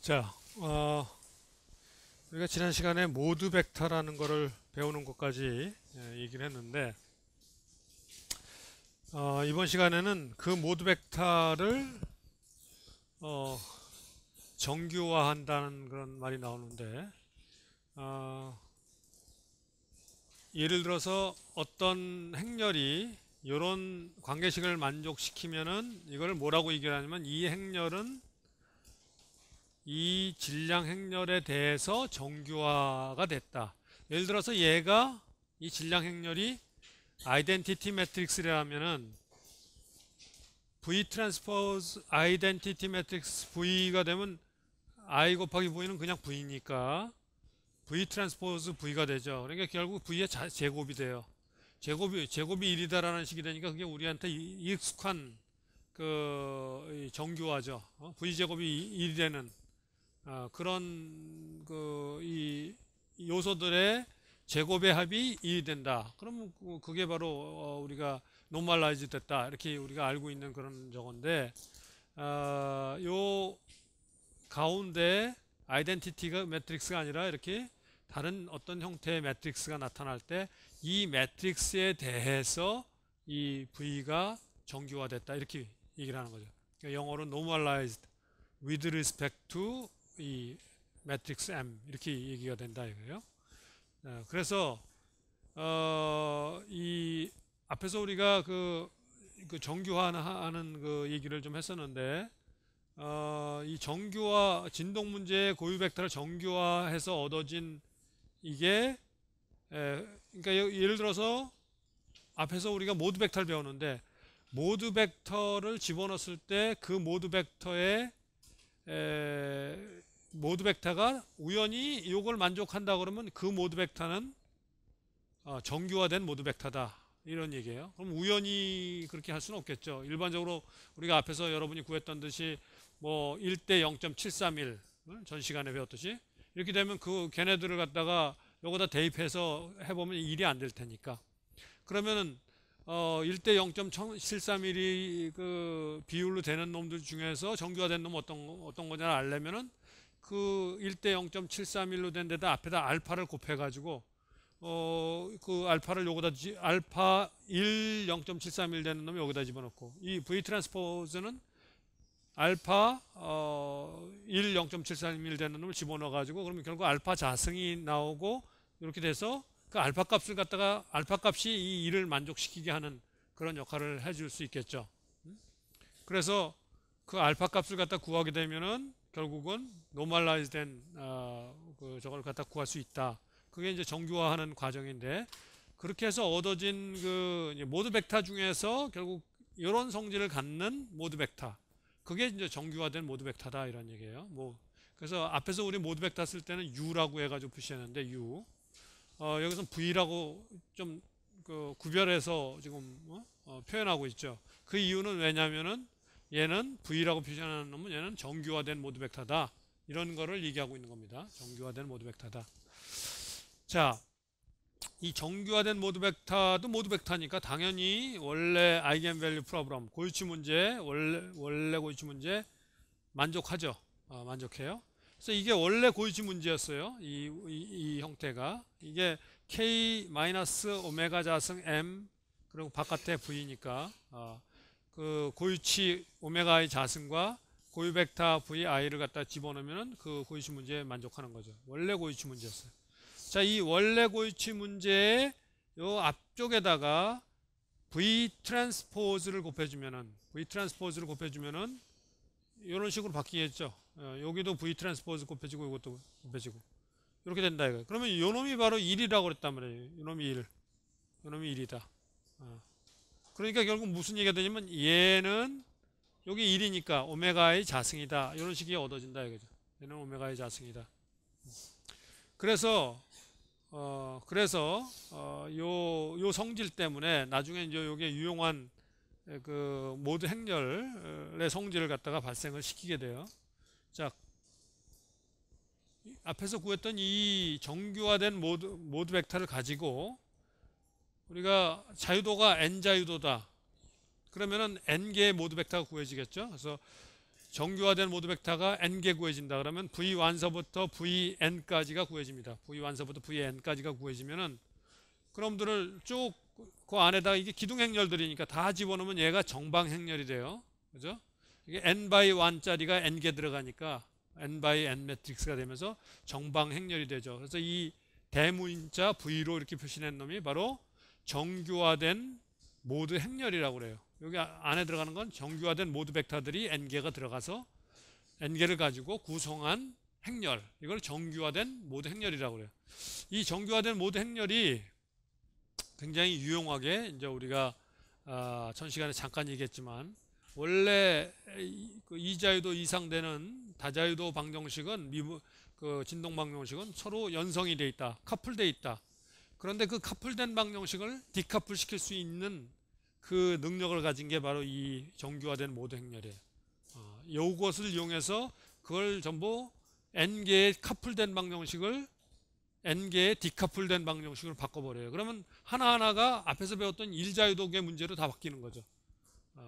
자, 우리가 지난 시간에 모드 벡터라는 거를 배우는 것까지 얘기를 했는데, 이번 시간에는 그 모드 벡터를 어, 정규화한다는 그런 말이 나오는데, 어, 예를 들어서 어떤 행렬이 이런 관계식을 만족시키면은 이걸 뭐라고 얘기하냐면, 이 행렬은 이 질량 행렬에 대해서 정규화가 됐다. 예를 들어서 얘가 이 질량 행렬이 아이덴티티 매트릭스라면은 V 트랜스포즈 아이덴티티 매트릭스 V가 되면 I 곱하기 V는 그냥 V니까 V 트랜스포즈 V가 되죠. 그러니까 결국 V의 제곱이 돼요. 제곱이 1이다라는 식이 되니까 그게 우리한테 익숙한 그 정규화죠. V 제곱이 1이 되는 그런 이 요소들의 제곱의 합이 2이 된다. 그러면 그게 바로 우리가 노멀라이즈 됐다. 이렇게 우리가 알고 있는 그런 저건데, 요 가운데 아이덴티티가 매트릭스가 아니라 이렇게 다른 어떤 형태의 매트릭스가 나타날 때 이 매트릭스에 대해서 이 V가 정규화됐다. 이렇게 얘기를 하는 거죠. 그러니까 영어로 normalized with respect to 이 매트릭스 M 이렇게 얘기가 된다 이거예요. 그래서 이 앞에서 우리가 그 정규화하는 그 얘기를 좀 했었는데, 이 정규화 진동 문제의 고유 벡터를 정규화해서 얻어진 이게 그러니까 예를 들어서 앞에서 우리가 모드 벡터를 배웠는데, 모드 벡터를 집어넣었을 때 그 모드 벡터의 모드 벡터가 우연히 이걸 만족한다 그러면 그 모드 벡터는 정규화된 모드 벡터다 이런 얘기예요. 그럼 우연히 그렇게 할 수는 없겠죠. 일반적으로 우리가 앞에서 여러분이 구했던 듯이 뭐 1대 0.731 전 시간에 배웠듯이 이렇게 되면 그 걔네들을 갖다가 요거다 대입해서 해보면 일이 안 될 테니까, 그러면은 1대 0.731이 그 비율로 되는 놈들 중에서 정규화된 놈 어떤 거냐 알려면은 그 1대 0.731로 된 데다 앞에다 알파를 곱해가지고 그 알파를 요거다 알파 1 0.731 되는 놈이 여기다 집어넣고, 이 V 트랜스포즈는 알파 1 0.731 되는 놈을 집어넣어가지고 그러면 결국 알파 자승이 나오고 이렇게 돼서 그 알파 값을 갖다가 알파 값이 이 1을 만족시키게 하는 그런 역할을 해줄 수 있겠죠. 그래서 그 알파 값을 갖다 구하게 되면은 결국은 노멀라이즈된 그 저걸 갖다 구할 수 있다. 그게 이제 정규화하는 과정인데, 그렇게 해서 얻어진 그 모드 벡터 중에서 결국 이런 성질을 갖는 모드 벡터, 그게 이제 정규화된 모드 벡터다 이런 얘기예요. 뭐 그래서 앞에서 우리 모드 벡터 쓸 때는 U라고 해가지고 표시했는데 U, 여기서 V라고 좀 그 구별해서 지금 표현하고 있죠. 그 이유는 왜냐면은 얘는 V라고 표시하는 놈은 얘는 정규화된 모드 벡터다 이런 거를 얘기하고 있는 겁니다. 정규화된 모드 벡터다. 자, 이 정규화된 모드 벡터도 모드 벡터니까 당연히 원래 아이겐 밸류 프로블럼 고유치 문제 원래 고유치 문제 만족하죠. 만족해요. 그래서 이게 원래 고유치 문제였어요. 이 형태가 이게 k 오메가 자승 m 그리고 바깥에 v니까 그 고유치 오메가 i 자승과 고유 벡터 vi를 갖다 집어넣으면 그 고유치 문제에 만족하는 거죠. 원래 고유치 문제였어요. 자, 이 원래 고유치 문제의 요 앞쪽에다가 V 트랜스포즈를 곱해주면은 이런 식으로 바뀌겠죠. 여기도 V 트랜스포즈 곱해지고 이것도 곱해지고 이렇게 된다 이거예요. 그러면 요 놈이 바로 1이라고 그랬단 말이에요. 요 놈이 1. 요 놈이 1이다. 그러니까 결국 무슨 얘기가 되냐면 얘는 여기 1이니까 오메가의 자승이다. 이런 식이 얻어진다 이거죠. 얘는 오메가의 자승이다. 그래서 요 성질 때문에 나중에 이제 요게 유용한 그 모드 행렬의 성질을 갖다가 발생을 시키게 돼요. 자, 앞에서 구했던 이 정규화된 모드 벡터를 가지고 우리가 자유도가 n 자유도다. 그러면은 n 개의 모드 벡터가 구해지겠죠. 그래서 정규화된 모드 벡터가 n개 구해진다 그러면 v1서부터 vn까지가 구해집니다. v1서부터 vn까지가 구해지면은 그놈들을 쭉 그 안에다가 이게 기둥행렬들이니까 다 집어넣으면 얘가 정방행렬이 돼요. 그죠? 이게 n by 1짜리가 n개 들어가니까 n by n 매트릭스가 되면서 정방행렬이 되죠. 그래서 이 대문자 V로 이렇게 표시된 놈이 바로 정규화된 모드 행렬이라고 그래요. 여기 안에 들어가는 건 정규화된 모드 벡터들이 n개가 들어가서 n개를 가지고 구성한 행렬, 이걸 정규화된 모드 행렬이라고 그래요. 이 정규화된 모드 행렬이 굉장히 유용하게 이제 우리가 전 시간에 잠깐 얘기했지만 원래 이자유도 이상 되는 다자유도 방정식은 그 진동 방정식은 서로 연성이 돼 있다, 커플돼 있다. 그런데 그 커플된 방정식을 디커플 시킬 수 있는 그 능력을 가진 게 바로 이 정규화된 모드 행렬이에요. 이것을 이용해서 그걸 전부 n개의 커플된 방정식을 n개의 디커플된 방정식으로 바꿔버려요. 그러면 하나하나가 앞에서 배웠던 일자유도계 문제로 다 바뀌는 거죠.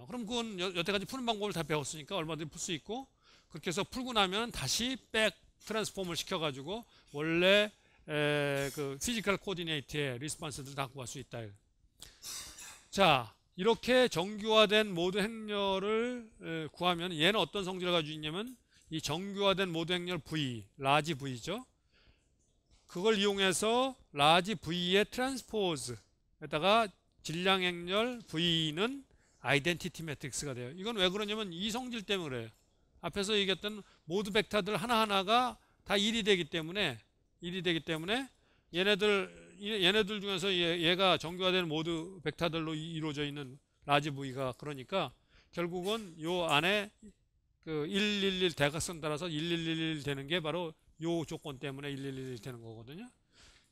그럼 그건 여태까지 푸는 방법을 다 배웠으니까 얼마든지 풀 수 있고, 그렇게 해서 풀고 나면 다시 백 트랜스폼을 시켜가지고 원래 그 피지컬 코디네이트의 리스폰스들 다 구할 수 있다. 자, 이렇게 정규화된 모드 행렬을 구하면 얘는 어떤 성질을 가지고 있냐면 이 정규화된 모드 행렬 V, 라지 V죠. 그걸 이용해서 라지 V의 트랜스포즈에다가 질량 행렬 V는 아이덴티티 매트릭스가 돼요. 이건 왜 그러냐면 이 성질 때문에 그래요. 앞에서 얘기했던 모드 벡터들 하나하나가 다 1이 되기 때문에 얘네들 중에서 얘가 정규화된 모드 벡터들로 이루어져 있는 라지 V가, 그러니까 결국은 요 안에 그 111 대각선 따라서 1111 되는 게 바로 요 조건 때문에 1111 되는 거거든요.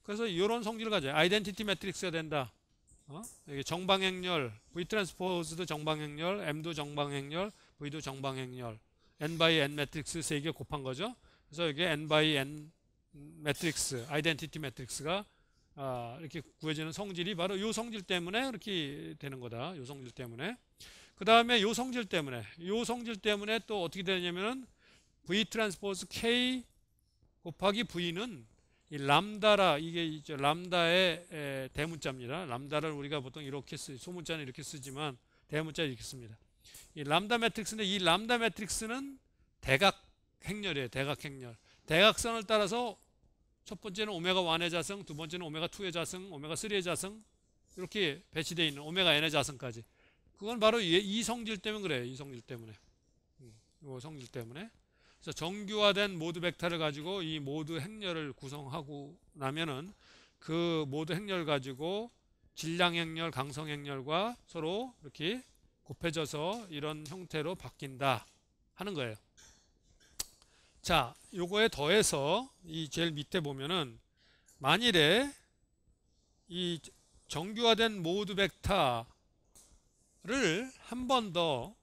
그래서 이런 성질을 가져요. 아이덴티티 매트릭스가 된다. 이게 정방행렬, V 트랜스포즈도 정방행렬, M도 정방행렬, V도 정방행렬, N by N 매트릭스 3개 곱한 거죠. 그래서 이게 N by N 매트릭스, 아이덴티티 매트릭스가 이렇게 구해지는 성질이 바로 요 성질 때문에 이렇게 되는 거다. 요 성질 때문에. 그 다음에 요 성질 때문에 또 어떻게 되냐면은 V 트랜스포즈 K 곱하기 V는 이 람다라, 이게 이제 람다의 대문자입니다. 람다를 우리가 보통 이렇게 소문자는 이렇게 쓰지만 대문자 이렇게 씁니다. 이 람다 매트릭스인데 이 람다 매트릭스는 대각 행렬이에요. 대각 행렬. 대각선을 따라서 첫 번째는 오메가 1의 자승, 두 번째는 오메가 2의 자승, 오메가 3의 자승, 이렇게 배치되어 있는 오메가 n의 자승까지. 그건 바로 이 성질 때문에 그래요. 이 성질 때문에. 이 성질 때문에. 그래서 정규화된 모드 벡터를 가지고 이 모드 행렬을 구성하고 나면은 그 모드 행렬 가지고 질량 행렬, 강성 행렬과 서로 이렇게 곱해져서 이런 형태로 바뀐다 하는 거예요. 자, 요거에 더해서 이 제일 밑에 보면은 만일에 이 정규화된 모드 벡터를 한 번 더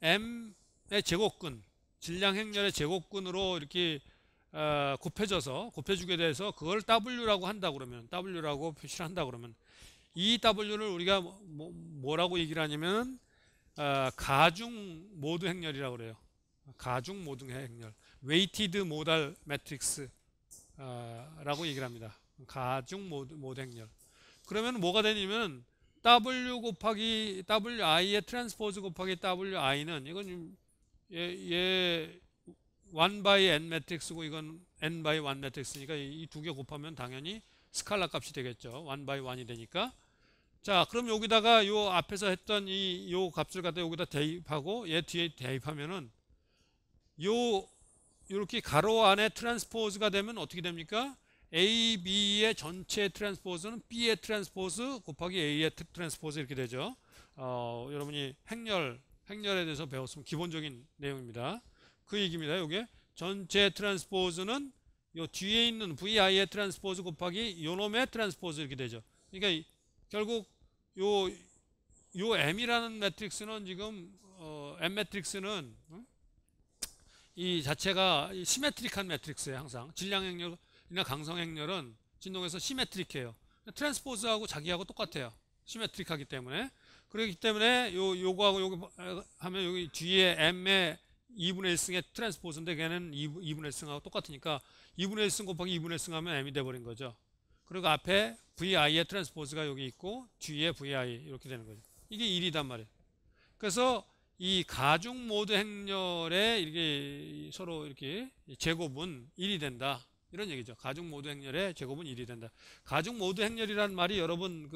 m의 제곱근, 질량 행렬의 제곱근으로 이렇게 곱해주게 돼서 그걸 W라고 한다 그러면, W라고 표시를 한다 그러면, 이 W를 우리가 뭐라고 얘기를 하냐면 가중 모드 행렬이라고 그래요. 가중 모드 행렬, 웨이티드 모달 매트릭스 라고 얘기를 합니다. 가중 모드 행렬. 그러면 뭐가 되냐면 W 곱하기 WI의 트랜스포즈 곱하기 WI는 이건 얘 1 by n 매트릭스고 이건 n by 1 매트릭스니까 이 두 개 곱하면 당연히 스칼라 값이 되겠죠. 1 by 1이 되니까. 자, 그럼 여기다가 요 앞에서 했던 요 값을 갖다 여기다 대입하고 얘 뒤에 대입하면은 요렇게 가로 안에 트랜스포즈가 되면 어떻게 됩니까? A, B의 전체 트랜스포즈는 B의 트랜스포즈 곱하기 A의 트랜스포즈 이렇게 되죠. 여러분이 행렬에 대해서 배웠으면 기본적인 내용입니다. 그 얘기입니다. 요게 전체 트랜스포즈는 요 뒤에 있는 VI의 트랜스포즈 곱하기 요놈의 트랜스포즈 이렇게 되죠. 그러니까 결국 요 M이라는 매트릭스는 지금 M 매트릭스는 이 자체가 시메트릭한 매트릭스예요. 항상 질량 행렬이나 강성 행렬은 진동에서 시메트릭해요. 트랜스포즈하고 자기하고 똑같아요. 시메트릭하기 때문에. 그렇기 때문에 요거하고 요거 하면 여기 뒤에 m의 2분의 1승의 트랜스포즈인데 걔는 2분의 1승하고 똑같으니까 2분의 1승 곱하기 2분의 1승 하면 m이 돼버린 거죠. 그리고 앞에 vi의 트랜스포즈가 여기 있고 뒤에 vi 이렇게 되는 거죠. 이게 1이단 말이에요. 그래서 이 가중 모드 행렬의 이렇게 서로 이렇게 제곱은 1이 된다. 이런 얘기죠. 가중 모드 행렬의 제곱은 1이 된다. 가중 모드 행렬이라는 말이 여러분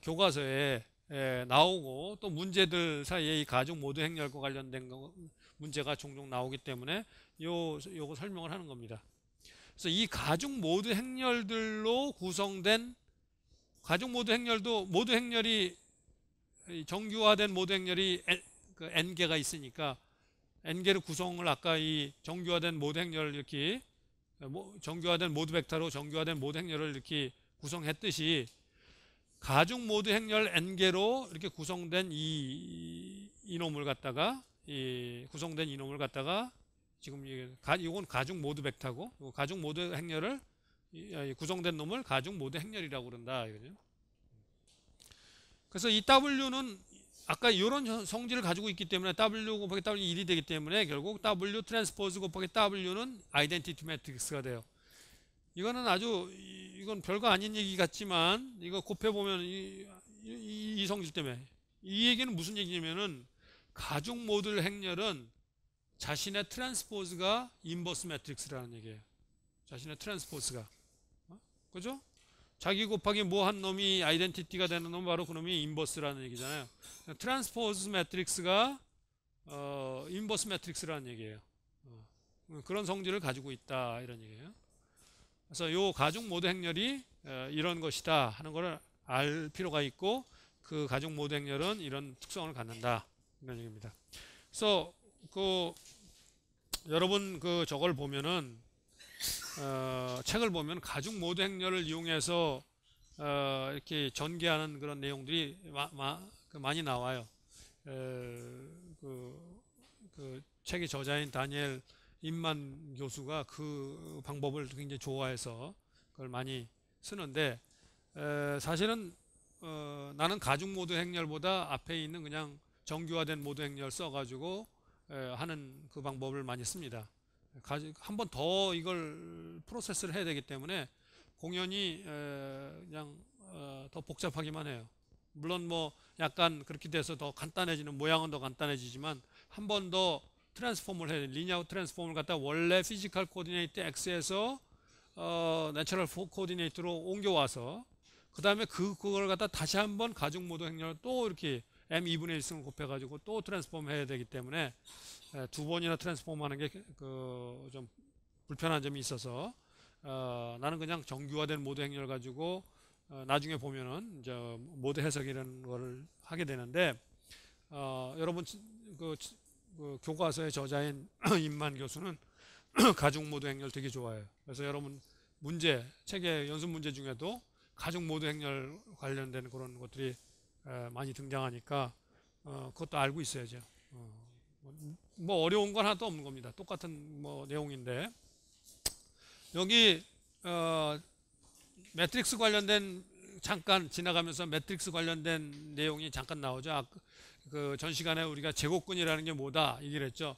교과서에 나오고 또 문제들 사이에 이 가중 모드 행렬과 관련된 문제가 종종 나오기 때문에 요거 설명을 하는 겁니다. 그래서 이 가중 모드 행렬들로 구성된 가중 모드 행렬도 모드 행렬이 정규화된 모드 행렬이 n개가 있으니까 n개를 구성을 아까 이 정규화된 모드 행렬을 이렇게 정규화된 모드 벡터로 정규화된 모드 행렬을 이렇게 구성했듯이 가중 모드 행렬 n개로 이렇게 구성된 이놈을 갖다가 구성된 이놈을 갖다가 지금 이건 가중 모드 벡터고 가중 모드 행렬을 구성된 놈을 가중 모드 행렬이라고 그런다 이거죠. 그래서 이 W는 아까 이런 성질을 가지고 있기 때문에 W 곱하기 W 1이 되기 때문에 결국 W 트랜스포즈 곱하기 W는 아이덴티티 매트릭스가 돼요. 이거는 이건 별거 아닌 얘기 같지만 이거 곱해보면 이 성질 때문에 이 얘기는 무슨 얘기냐면은 가중 모드 행렬은 자신의 트랜스포즈가 인버스 매트릭스라는 얘기예요. 자신의 트랜스포즈가 그죠? 자기 곱하기 뭐 한 놈이 아이덴티티가 되는 놈 바로 그놈이 인버스라는 얘기잖아요. 트랜스포즈 매트릭스가 인버스 매트릭스라는 얘기예요. 그런 성질을 가지고 있다 이런 얘기예요. 그래서 요 가중 모드 행렬이 이런 것이다 하는 것을 알 필요가 있고 그 가중 모드 행렬은 이런 특성을 갖는다 이런 얘기입니다. 그래서 여러분 저걸 보면은 책을 보면 가중 모드 행렬을 이용해서 이렇게 전개하는 그런 내용들이 많이 나와요. 책의 저자인 다니엘 임만 교수가 그 방법을 굉장히 좋아해서 그걸 많이 쓰는데 사실은 나는 가중 모드 행렬보다 앞에 있는 그냥 정규화된 모드 행렬 써가지고 하는 그 방법을 많이 씁니다. 한 번 더 이걸 프로세스를 해야 되기 때문에 공연이 그냥 더 복잡하기만 해요. 물론 뭐 약간 그렇게 돼서 더 간단해지는 모양은 더 간단해지지만 한 번 더 트랜스폼을 해야 돼. 리니어 트랜스폼을 갖다 원래 피지컬 코디네이트 X에서 내추럴 코디네이트로 옮겨와서 그 다음에 그걸 갖다 다시 한번 가중 모드 행렬을 또 이렇게 m 2분의 1승을 곱해가지고 또 트랜스폼 해야 되기 때문에 두 번이나 트랜스폼 하는 게 좀 불편한 점이 있어서 나는 그냥 정규화된 모드 행렬 가지고 나중에 보면은 이제 모드 해석이라는 거를 하게 되는데 여러분 그 교과서의 저자인 임만 교수는 가중 모드 행렬 되게 좋아해요. 그래서 여러분 책의 연습 문제 중에도 가중 모드 행렬 관련된 그런 것들이 많이 등장하니까 그것도 알고 있어야죠. 뭐 어려운 건 하나도 없는 겁니다. 똑같은 뭐 내용인데 여기 매트릭스 관련된 잠깐 지나가면서 매트릭스 관련된 내용이 잠깐 나오죠. 전 시간에 우리가 제곱근이라는 게 뭐다 얘기를 했죠.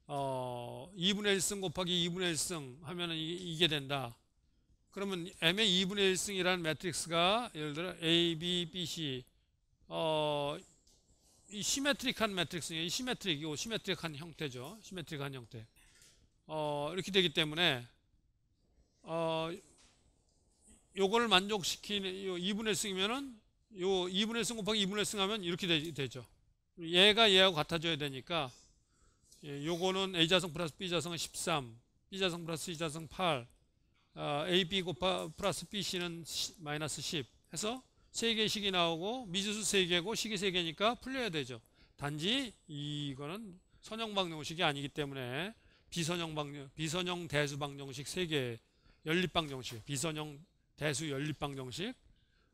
2분의 1승 곱하기 2분의 1승 하면은 이게 된다. 그러면 m의 2분의 1승이라는 매트릭스가 예를 들어 A, B, B, C 이 시메트릭한 매트릭스예요. 시메트릭한 형태죠. 시메트릭한 형태. 이렇게 되기 때문에 요거를 만족시키는 2분의 1승이면은 요 2분의 1승 곱하기 2분의 1승 하면 이렇게 되죠. 얘가 얘하고 같아져야 되니까 요거는 A자성 플러스 B자성은 13, B자성 플러스 C자성 8, AB 플러스 BC는 마이너스 10 해서 3개의 식이 나오고 미지수 3개고 식이 3개니까 풀려야 되죠. 단지 이거는 선형 방정식이 아니기 때문에 비선형 대수 방정식 3개 연립 방정식, 비선형 대수 연립 방정식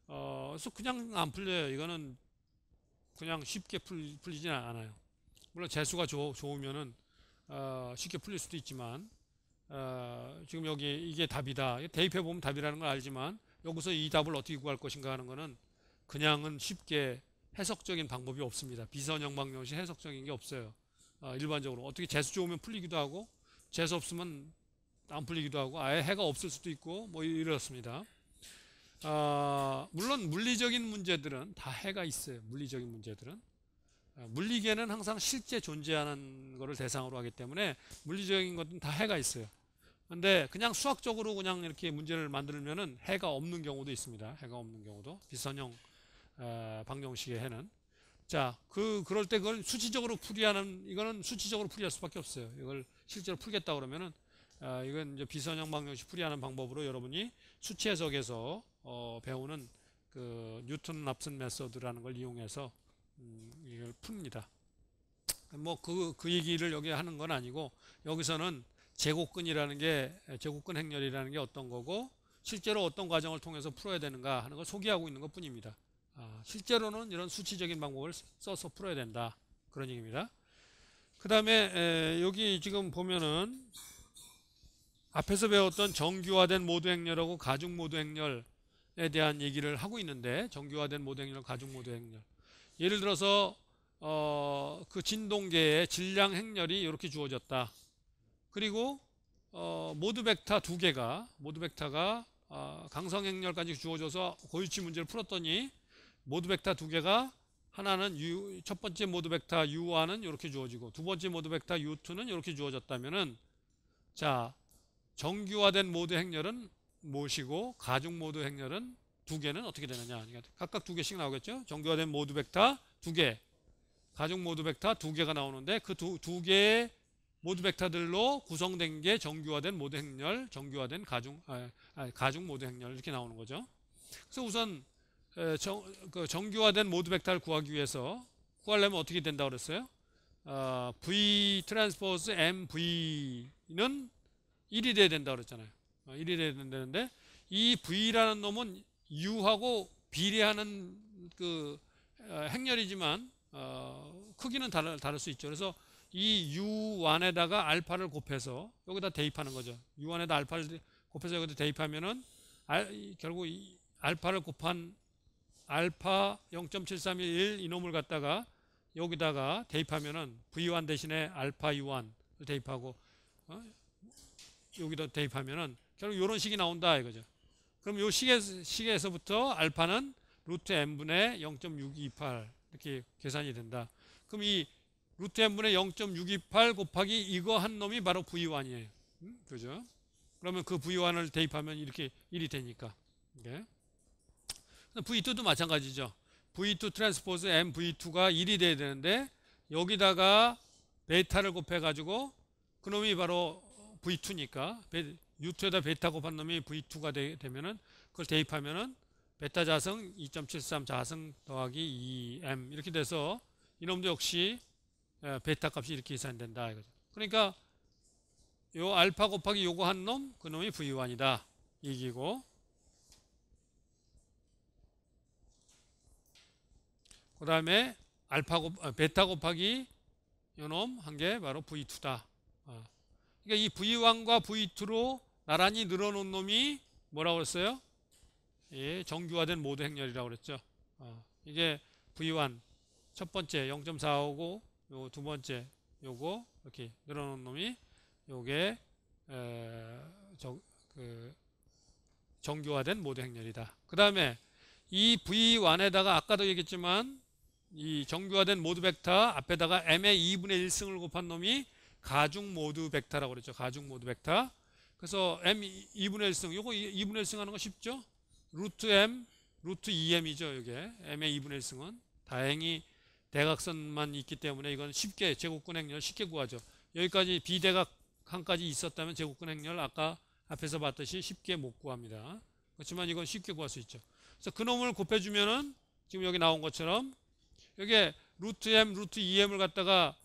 그래서 그냥 안 풀려요. 이거는 그냥 쉽게 풀리지는 않아요. 물론 재수가 좋으면은 쉽게 풀릴 수도 있지만 지금 여기 이게 답이다. 대입해 보면 답이라는 걸 알지만 여기서 이 답을 어떻게 구할 것인가 하는 거는 그냥은 쉽게 해석적인 방법이 없습니다. 비선형 방정식 해석적인 게 없어요. 일반적으로 어떻게 재수 좋으면 풀리기도 하고 재수 없으면 안 풀리기도 하고 아예 해가 없을 수도 있고 뭐 이렇습니다. 물론 물리적인 문제들은 다 해가 있어요. 물리적인 문제들은 물리계는 항상 실제 존재하는 것을 대상으로 하기 때문에 물리적인 것은 다 해가 있어요. 근데 그냥 수학적으로 그냥 이렇게 문제를 만들면은 해가 없는 경우도 있습니다. 해가 없는 경우도 비선형 방정식의 해는 자, 그럴 때 그걸 수치적으로 풀이하는 이거는 수치적으로 풀이할 수밖에 없어요. 이걸 실제로 풀겠다 그러면은 이건 이제 비선형 방정식 풀이하는 방법으로 여러분이 수치 해석에서 배우는 그 뉴턴 랍슨 메소드라는 걸 이용해서 이걸 풉니다. 뭐 그 얘기를 여기 하는 건 아니고 여기서는 제곱근이라는 게 제곱근 행렬이라는 게 어떤 거고 실제로 어떤 과정을 통해서 풀어야 되는가 하는 걸 소개하고 있는 것 뿐입니다. 실제로는 이런 수치적인 방법을 써서 풀어야 된다 그런 얘기입니다. 그 다음에 여기 지금 보면은 앞에서 배웠던 정규화된 모드 행렬하고 가중 모드 행렬에 대한 얘기를 하고 있는데 정규화된 모드 행렬, 가중 모드 행렬 예를 들어서 그 진동계의 질량 행렬이 이렇게 주어졌다. 그리고 모드 벡터 두 개가 모드 벡터가 강성 행렬까지 주어져서 고유치 문제를 풀었더니 모드 벡터 두 개가 하나는 첫 번째 모드 벡터 U1은 이렇게 주어지고 두 번째 모드 벡터 U2는 이렇게 주어졌다면은 자 정규화된 모드 행렬은 무엇이고 가중 모드 행렬은 두 개는 어떻게 되느냐. 각각 두 개씩 나오겠죠. 정규화된 모드 벡터 두 개, 가중 모드 벡터 두 개가 나오는데 그 두 개의 모드 벡터들로 구성된 게 정규화된 모드 행렬, 정규화된 가중 모드 행렬 이렇게 나오는 거죠. 그래서 우선 정규화된 모드 벡터를 구하기 위해서 구하려면 어떻게 된다고 그랬어요? V 트랜스포즈 MV는 1이 돼야 된다고 그랬잖아요. 1이 돼야 된다는데 이 V라는 놈은 U하고 비례하는 그 행렬이지만 크기는 다를 수 있죠. 그래서 이 U1에다가 알파를 곱해서 여기다 대입하는 거죠. U1에다 알파를 곱해서 여기다 대입하면은 결국 이 알파를 곱한 알파 0.7311 이놈을 갖다가 여기다가 대입하면은 V1 대신에 알파 U1을 대입하고 여기다 대입하면은 결국 이런 식이 나온다 이거죠. 그럼 요 식에서부터 알파는 루트 n분의 0.628 이렇게 계산이 된다. 그럼 이 루트 n분의 0.628 곱하기 이거 한 놈이 바로 V1이에요. 그죠? 그러면 그 V1을 대입하면 이렇게 1이 되니까. 네. V2도 마찬가지죠. V2 트랜스포즈 MV2가 1이 돼야 되는데 여기다가 베타를 곱해가지고 그놈이 바로 V2니까 U2에다 베타 곱한 놈이 V2가 되면은 그걸 대입하면은 베타 자승 2.73 자승 더하기 2M 이렇게 돼서 이놈도 역시 베타 값이 이렇게 계산된다 이거죠. 그러니까 요 알파 곱하기 요거 한 놈 그놈이 V1이다 얘기고 그 다음에 베타 곱하기 요놈 한 게 바로 V2다. 그러니까 이 V1과 V2로 나란히 늘어놓은 놈이 뭐라고 그랬어요? 예, 정규화된 모드 행렬이라고 그랬죠. 이게 V1 첫 번째 0.4오고 요 두 번째 요거 이렇게 늘어놓은 놈이 요게 정규화된 모드 행렬이다. 그 다음에 이 V1에다가 아까도 얘기했지만 이 정규화된 모드 벡터 앞에다가 m의 2분의 1승을 곱한 놈이 가중 모드 벡터라고 그랬죠. 가중 모드 벡터. 그래서 m 2분의 1승 요거 2분의 1승 하는 거 쉽죠? 루트 m 루트 2m이죠. 이게 m의 2분의 1승은 다행히 대각선만 있기 때문에 이건 쉽게 제곱근 행렬 쉽게 구하죠. 여기까지 비대각항까지 있었다면 제곱근 행렬 아까 앞에서 봤듯이 쉽게 못 구합니다. 그렇지만 이건 쉽게 구할 수 있죠. 그래서 그놈을 곱해주면은 지금 여기 나온 것처럼 여기에 루트 m 루트 2m을 갖다가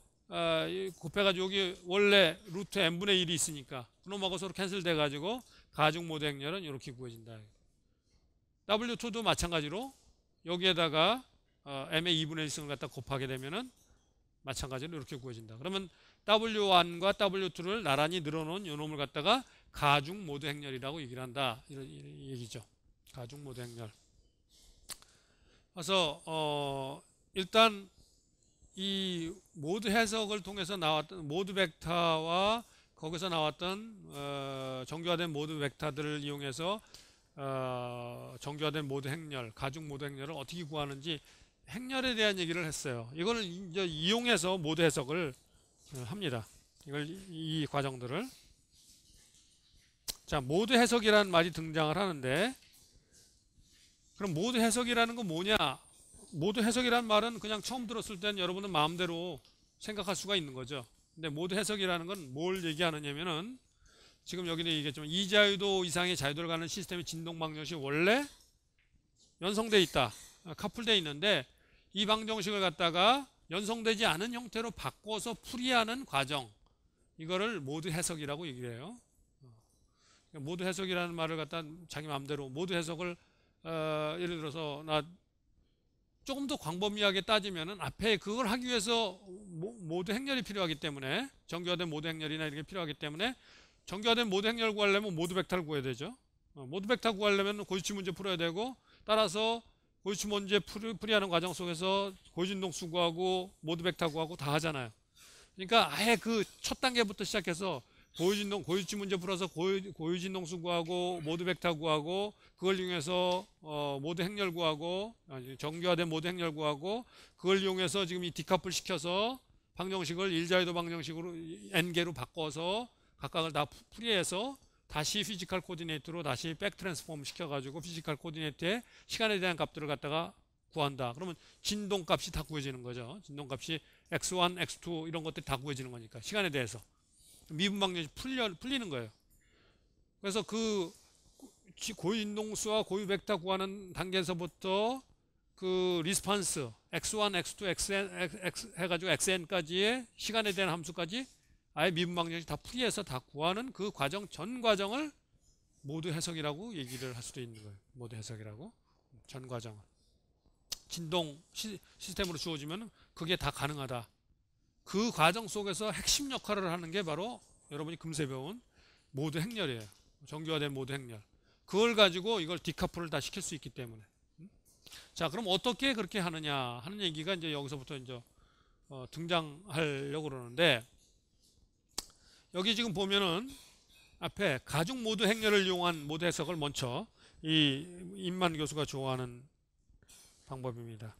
곱해가지고 여기 원래 루트 n분의 1이 있으니까 그놈하고 서로 캔슬 돼가지고 가중 모드 행렬은 이렇게 구해진다. W2도 마찬가지로 여기에다가 m의 2분의 1승을 갖다 곱하게 되면은 마찬가지로 이렇게 구해진다. 그러면 W1과 W2를 나란히 늘어놓은 요 놈을 갖다가 가중 모드 행렬이라고 얘기를 한다. 이런 얘기죠. 가중 모드 행렬. 그래서 일단 이 모드 해석을 통해서 나왔던 모드 벡터와 거기서 나왔던 정교화된 모드 벡터들을 이용해서 정교화된 모드 행렬, 가중 모드 행렬을 어떻게 구하는지 행렬에 대한 얘기를 했어요. 이거를 이제 이용해서 모드 해석을 합니다. 이 과정들을. 자, 모드 해석이라는 말이 등장을 하는데, 그럼 모드 해석이라는 건 뭐냐? 모드 해석이라는 말은 그냥 처음 들었을 땐 여러분은 마음대로 생각할 수가 있는 거죠. 근데 모드 해석이라는 건 뭘 얘기하느냐면은, 지금 여기는 얘기했지만 이자유도 이상의 자유도를 가는 시스템의 진동 방정식이 원래 연성되어 있다. 카풀되어 있는데 이 방정식을 갖다가 연성되지 않은 형태로 바꿔서 풀이하는 과정. 이거를 모드 해석이라고 얘기를 해요. 모드 해석이라는 말을 갖다 자기 마음대로 모드 해석을 예를 들어서 나 조금 더 광범위하게 따지면은 앞에 그걸 하기 위해서 모드 행렬이 필요하기 때문에 정교화된 모드 행렬이나 이런 게 필요하기 때문에 정교화된 모드 행렬 구하려면 모드 벡터를 구해야 되죠. 모드 벡터 구하려면 고유치 문제 풀어야 되고 따라서 고유치 문제 풀이하는 과정 속에서 고유진동수 구하고 모드 벡터 구하고 다 하잖아요. 그러니까 아예 그 첫 단계부터 시작해서 고유치 문제 풀어서 고유진동수 구하고 모드 벡터 구하고 그걸 이용해서 모드 행렬 구하고 정교화된 모드 행렬 구하고 그걸 이용해서 지금 이 디카플 시켜서 방정식을 일자유도 방정식으로 n개로 바꿔서 각각을 다 풀이해서 다시 피지컬 코디네이트로 다시 백 트랜스폼 시켜가지고 피지컬 코디네이트에 시간에 대한 값들을 갖다가 구한다. 그러면 진동값이 다 구해지는 거죠. 진동값이 x1, x2 이런 것들이 다 구해지는 거니까 시간에 대해서 미분 방정식 풀리는 거예요. 그래서 그 고유진동수와 고유 벡터 구하는 단계에서부터 그 리스판스 x1, x2, x 해가지고 xn까지의 시간에 대한 함수까지 아예 미분 방정식 다 풀이해서 다 구하는 그 과정 전 과정을 모드 해석이라고 얘기를 할 수도 있는 거예요. 모드 해석이라고 전 과정을 진동 시스템으로 주어지면 그게 다 가능하다. 그 과정 속에서 핵심 역할을 하는 게 바로 여러분이 금세 배운 모드 행렬이에요. 정교화된 모드 행렬. 그걸 가지고 이걸 디카플을 다 시킬 수 있기 때문에. 자, 그럼 어떻게 그렇게 하느냐 하는 얘기가 이제 여기서부터 이제 등장하려고 그러는데, 여기 지금 보면은 앞에 가중 모드 행렬을 이용한 모드 해석을 먼저 이 임만 교수가 좋아하는 방법입니다.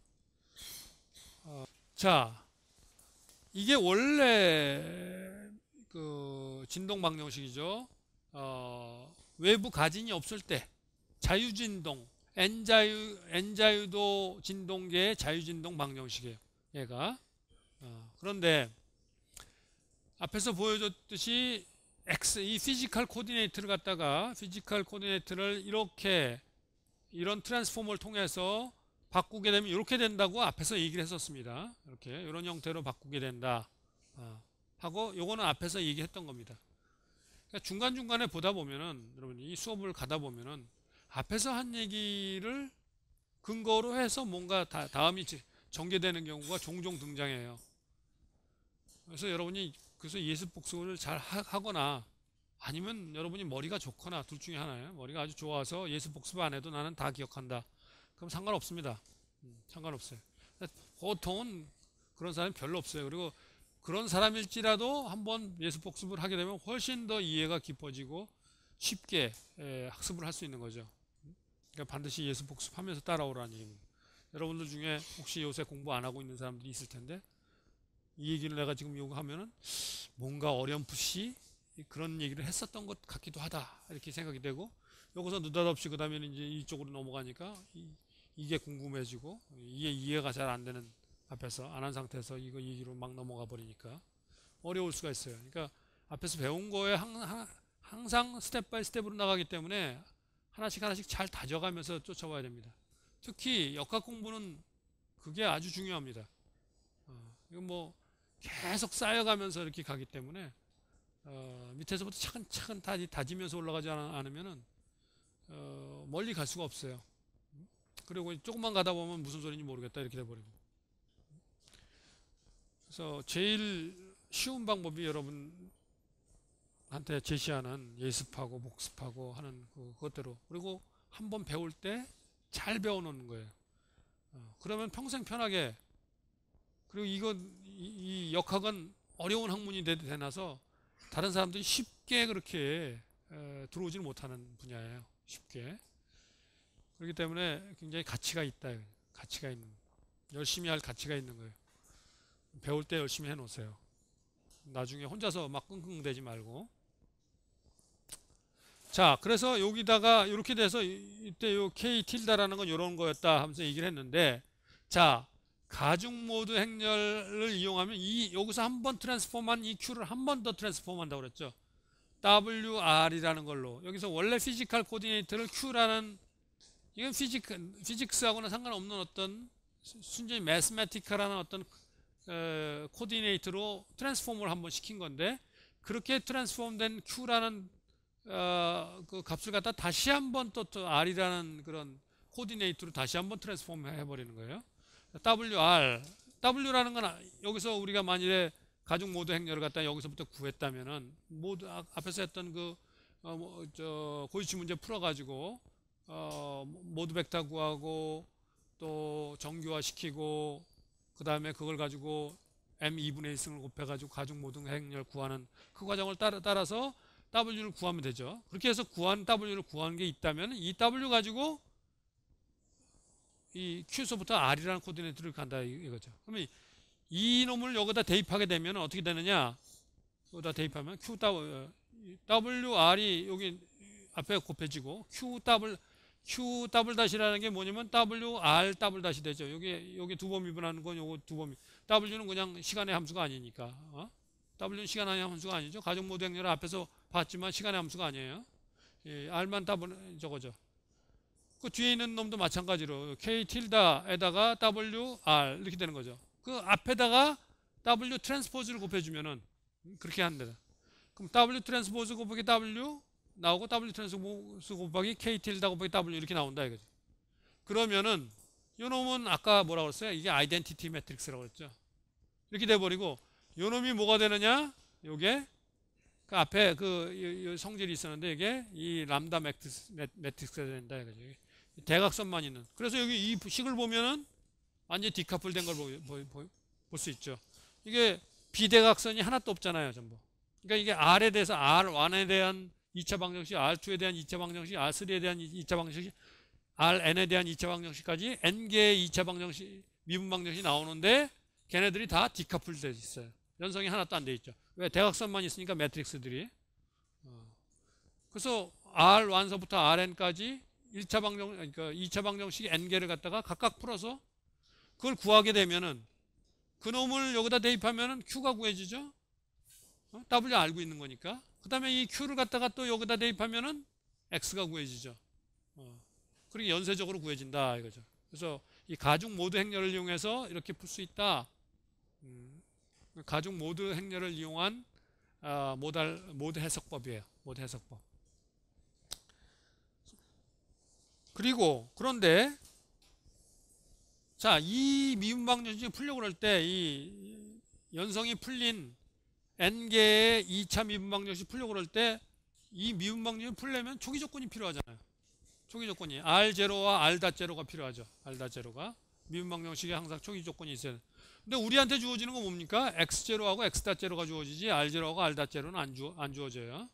자, 이게 원래 그 진동 방정식이죠. 외부 가진이 없을 때 자유진동 n자유도 진동계의 자유진동 방정식이에요. 얘가. 그런데 앞에서 보여줬듯이 이 피지컬 코디네이트를 갖다가 피지컬 코디네이트를 이렇게 이런 트랜스포머를 통해서 바꾸게 되면 이렇게 된다고 앞에서 얘기를 했었습니다. 이렇게 이런 형태로 바꾸게 된다 하고 요거는 앞에서 얘기했던 겁니다. 그러니까 중간중간에 보다 보면은 여러분 이 수업을 가다 보면은 앞에서 한 얘기를 근거로 해서 뭔가 다음이 전개되는 경우가 종종 등장해요. 그래서 여러분이 그래서 예습 복습을 잘 하거나 아니면 여러분이 머리가 좋거나 둘 중에 하나예요. 머리가 아주 좋아서 예습 복습 안 해도 나는 다 기억한다. 그럼 상관없습니다. 상관없어요. 보통은 그런 사람이 별로 없어요. 그리고 그런 사람일지라도 한번 예습 복습을 하게 되면 훨씬 더 이해가 깊어지고 쉽게 학습을 할 수 있는 거죠. 그러니까 반드시 예습 복습하면서 따라오라는 얘기입니다. 여러분들 중에 혹시 요새 공부 안 하고 있는 사람들이 있을 텐데 이 얘기를 내가 지금 요구하면은 뭔가 어렴풋이 그런 얘기를 했었던 것 같기도 하다 이렇게 생각이 되고, 여기서 느닷없이 그 다음에 이제 이쪽으로 넘어가니까 이게 궁금해지고 이게 이해가 잘 안 되는 앞에서 안 한 상태에서 이거 얘기로 막 넘어가 버리니까 어려울 수가 있어요. 그러니까 앞에서 배운 거에 항상 스텝 바이 스텝으로 나가기 때문에 하나씩 하나씩 잘 다져가면서 쫓아와야 됩니다. 특히 역학 공부는 그게 아주 중요합니다. 이건 뭐 계속 쌓여가면서 이렇게 가기 때문에 밑에서부터 차근차근 다지면서 올라가지 않으면은 멀리 갈 수가 없어요. 그리고 조금만 가다 보면 무슨 소리인지 모르겠다 이렇게 돼버리고. 그래서 제일 쉬운 방법이 여러분한테 제시하는 예습하고 복습하고 하는 그것대로, 그리고 한번 배울 때 잘 배워놓는 거예요. 그러면 평생 편하게. 그리고 이 역학은 어려운 학문이 되나서 다른 사람들이 쉽게 그렇게 들어오지는 못하는 분야예요. 쉽게. 그렇기 때문에 굉장히 가치가 있다. 가치가 있는. 열심히 할 가치가 있는 거예요. 배울 때 열심히 해놓으세요. 나중에 혼자서 막 끙끙대지 말고. 자, 그래서 여기다가 이렇게 돼서 이때 요 K 틸다라는 건 이런 거였다 하면서 얘기를 했는데, 자, 가중 모드 행렬을 이용하면 여기서 한 번 트랜스폼한 이 Q를 한 번 더 트랜스폼 한다고 그랬죠. WR이라는 걸로. 여기서 원래 피지컬 코디네이터를 Q라는, 이건 피직스하고는 상관없는 어떤 순전히 매스매티컬한 어떤 코디네이터로 트랜스폼을 한번 시킨 건데, 그렇게 트랜스폼된 Q라는 그 값을 갖다 다시 한번 또 R이라는 그런 코디네이터로 다시 한번 트랜스폼 해버리는 거예요. W라는 건 여기서 우리가 만일에 가중 모드 행렬을 갖다 여기서부터 구했다면은 모두 앞에서 했던 그 고유치 문제 풀어가지고 모드 벡터 구하고 또 정규화 시키고 그 다음에 그걸 가지고 m2분의 1승을 곱해가지고 가중 모드 행렬 구하는 그 과정을 따라서 W를 구하면 되죠. 그렇게 해서 구한 W를 구한 게 있다면 이 W 가지고 이 Q서부터 R이라는 코디네이터를 간다 이거죠. 그러면 이 놈을 여기다 대입하게 되면 어떻게 되느냐? 여기다 대입하면 WR이 여기 앞에 곱해지고 Q 더블 다시라는 게 뭐냐면 WR 더블 다시 되죠. 여기 두 번 미분하는 건 요거 두 번. W는 그냥 시간의 함수가 아니니까. W는 시간의 함수가 아니죠. 가중 모드 행렬을 앞에서 봤지만 시간의 함수가 아니에요. R만 더블 저거죠. 그 뒤에 있는 놈도 마찬가지로 K 틸다에다가 WR 이렇게 되는 거죠. 그 앞에다가 W 트랜스포즈를 곱해주면은 그렇게 한다. 그럼 W 트랜스포즈 곱하기 W 나오고 W 트랜스포즈 곱하기 K 틸다 곱하기 W 이렇게 나온다 이거죠. 그러면은 요 놈은 아까 뭐라고 그랬어요? 이게 아이덴티티 매트릭스라고 그랬죠. 이렇게 돼버리고 요 놈이 뭐가 되느냐? 요게 그 앞에 그 성질이 있었는데 이게 이 람다 매트릭스가 된다 이거죠. 대각선만 있는. 그래서 여기 이 식을 보면은 완전히 디카플된 걸 볼 수 있죠. 이게 비대각선이 하나도 없잖아요, 전부. 그러니까 이게 R에 대해서 R1에 대한 2차 방정식, R2에 대한 2차 방정식, R3에 대한 2차 방정식, Rn에 대한 2차 방정식까지 n개의 2차 방정식, 미분 방정식이 나오는데 걔네들이 다 디카플되어 있어요. 연성이 하나도 안 돼 있죠. 왜? 대각선만 있으니까 매트릭스들이. 그래서 R1서부터 Rn까지 1차 방정, 그러니까 2차 방정식 n개를 갖다가 각각 풀어서 그걸 구하게 되면은 그 놈을 여기다 대입하면은 Q가 구해지죠. W 알고 있는 거니까. 그 다음에 이 Q를 갖다가 또 여기다 대입하면은 X가 구해지죠. 그리고 연쇄적으로 구해진다 이거죠. 그래서 이 가중 모드 행렬을 이용해서 이렇게 풀 수 있다. 가중 모드 행렬을 이용한 모드 해석법이에요. 모드 해석법. 그리고 그런데 자, 이 미분 방정식을 풀려고 할 때 이 연성이 풀린 n개의 2차 미분 방정식 풀려고 할 때 이 미분 방정식을 풀려면 초기 조건이 필요하잖아요. 초기 조건이 R0와 R.0가 필요하죠. R.0가 미분 방정식에 항상 초기 조건이 있어요. 근데 우리한테 주어지는 건 뭡니까? X0하고 X.0가 주어지지 R0하고 R.0는 안 주어져요.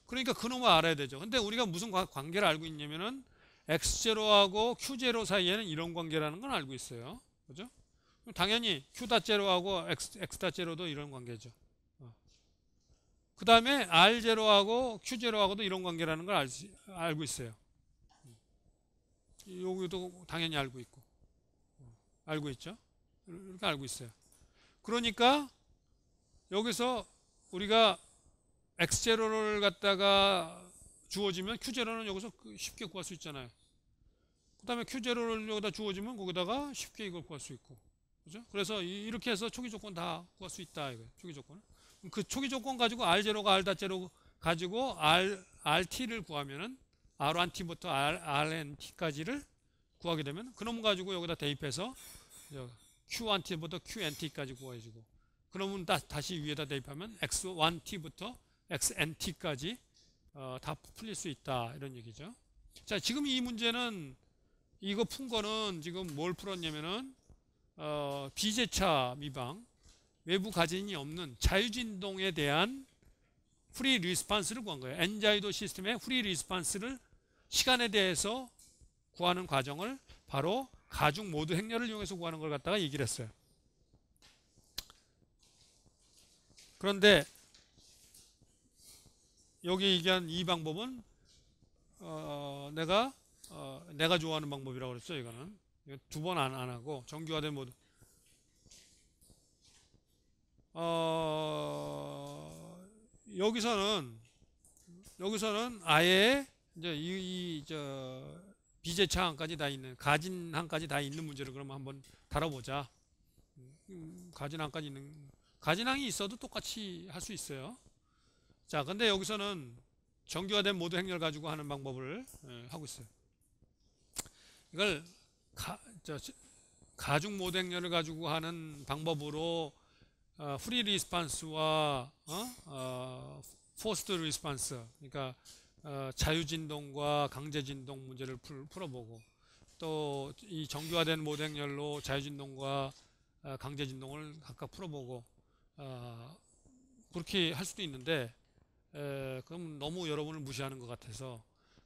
그러니까 그놈을 알아야 되죠. 근데 우리가 무슨 관계를 알고 있냐면은 X0하고 Q0 사이에는 이런 관계라는 건 알고 있어요. 그죠? 당연히 Q.0하고 X.0도 이런 관계죠. 그 다음에 R0하고 Q0하고도 이런 관계라는 걸 알고 있어요. 여기도 당연히 알고 있고. 알고 있죠? 이렇게 알고 있어요. 그러니까 여기서 우리가 X0를 갖다가 주어지면 Q0는 여기서 쉽게 구할 수 있잖아요. 그 다음에 Q0를 여기다 주어지면 거기다가 쉽게 이걸 구할 수 있고. 그죠? 그래서 이렇게 해서 초기 조건 다 구할 수 있다. 이거예요. 초기 조건. 그 초기 조건 가지고 R0가 R.0 가지고 RT를 구하면은 R1T부터 RNT까지를 구하게 되면 그놈 가지고 여기다 대입해서 Q1T부터 QNT까지 구해지고 그러면 다시 위에다 대입하면 X1T부터 XNT까지 다 풀릴 수 있다 이런 얘기죠. 자, 지금 이 문제는 이거 푼 거는 지금 뭘 풀었냐면은 비제차 미방, 외부 가진이 없는 자유진동에 대한 프리 리스판스를 구한 거예요. 엔자이도 시스템의 프리 리스판스를 시간에 대해서 구하는 과정을 바로 가중 모드 행렬을 이용해서 구하는 걸 갖다가 얘기를 했어요. 그런데 여기 얘기한 이 방법은 내가 좋아하는 방법이라고 그랬죠. 이거는 두 번 안 하고 정규화된 모드. 여기서는 아예 이제 저 비제차항까지 다 있는, 가진항까지 다 있는 문제를 그러면 한번 다뤄보자. 가진항까지 있는, 가진항이 있어도 똑같이 할 수 있어요. 자, 근데 여기서는 정규화된 모드 행렬 가지고 하는 방법을 하고 있어요. 이걸 가중 모드 행렬을 가지고 하는 방법으로 프리 리스판스와 포스트 리스판스, 그러니까 자유진동과 강제진동 문제를 풀어보고, 또 이 정규화된 모드 행렬로 자유진동과 강제진동을 각각 풀어보고, 그렇게 할 수도 있는데, 그럼 너무 여러분을 무시하는 것 같아서,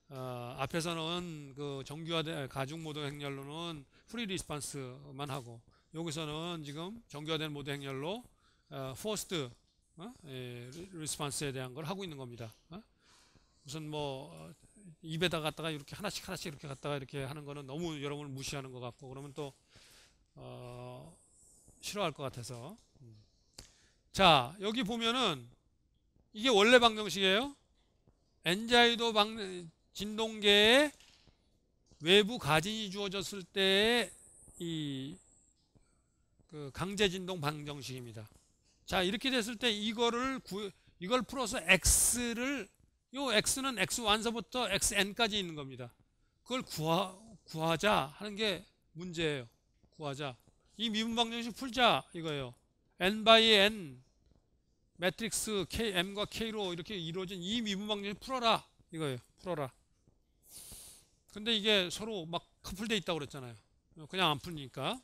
앞에서는 그 정규화된 가중 모드 행렬로는 프리 리스판스만 하고, 여기서는 지금 정규화된 모드 행렬로 포스트 리스판스에 대한 걸 하고 있는 겁니다. 무슨 뭐 입에다 갖다가 이렇게 하나씩 이렇게 갖다가 이렇게 하는 거는 너무 여러분을 무시하는 것 같고, 그러면 또 싫어할 것 같아서. 자, 여기 보면은 이게 원래 방정식이에요. 엔자이도 진동계에 외부 가진이 주어졌을 때의 그 강제진동 방정식입니다. 자, 이렇게 됐을 때 이걸 풀어서 x를, 요 x는 x 완서부터 xn까지 있는 겁니다. 그걸 구하자 하는 게 문제예요. 구하자. 이 미분 방정식 풀자 이거예요. n by n 매트릭스 k, m과 k로 이렇게 이루어진 이 미분 방정식 풀어라 이거예요. 풀어라. 근데 이게 서로 막 커플돼 있다고 그랬잖아요. 그냥 안 풀리니까.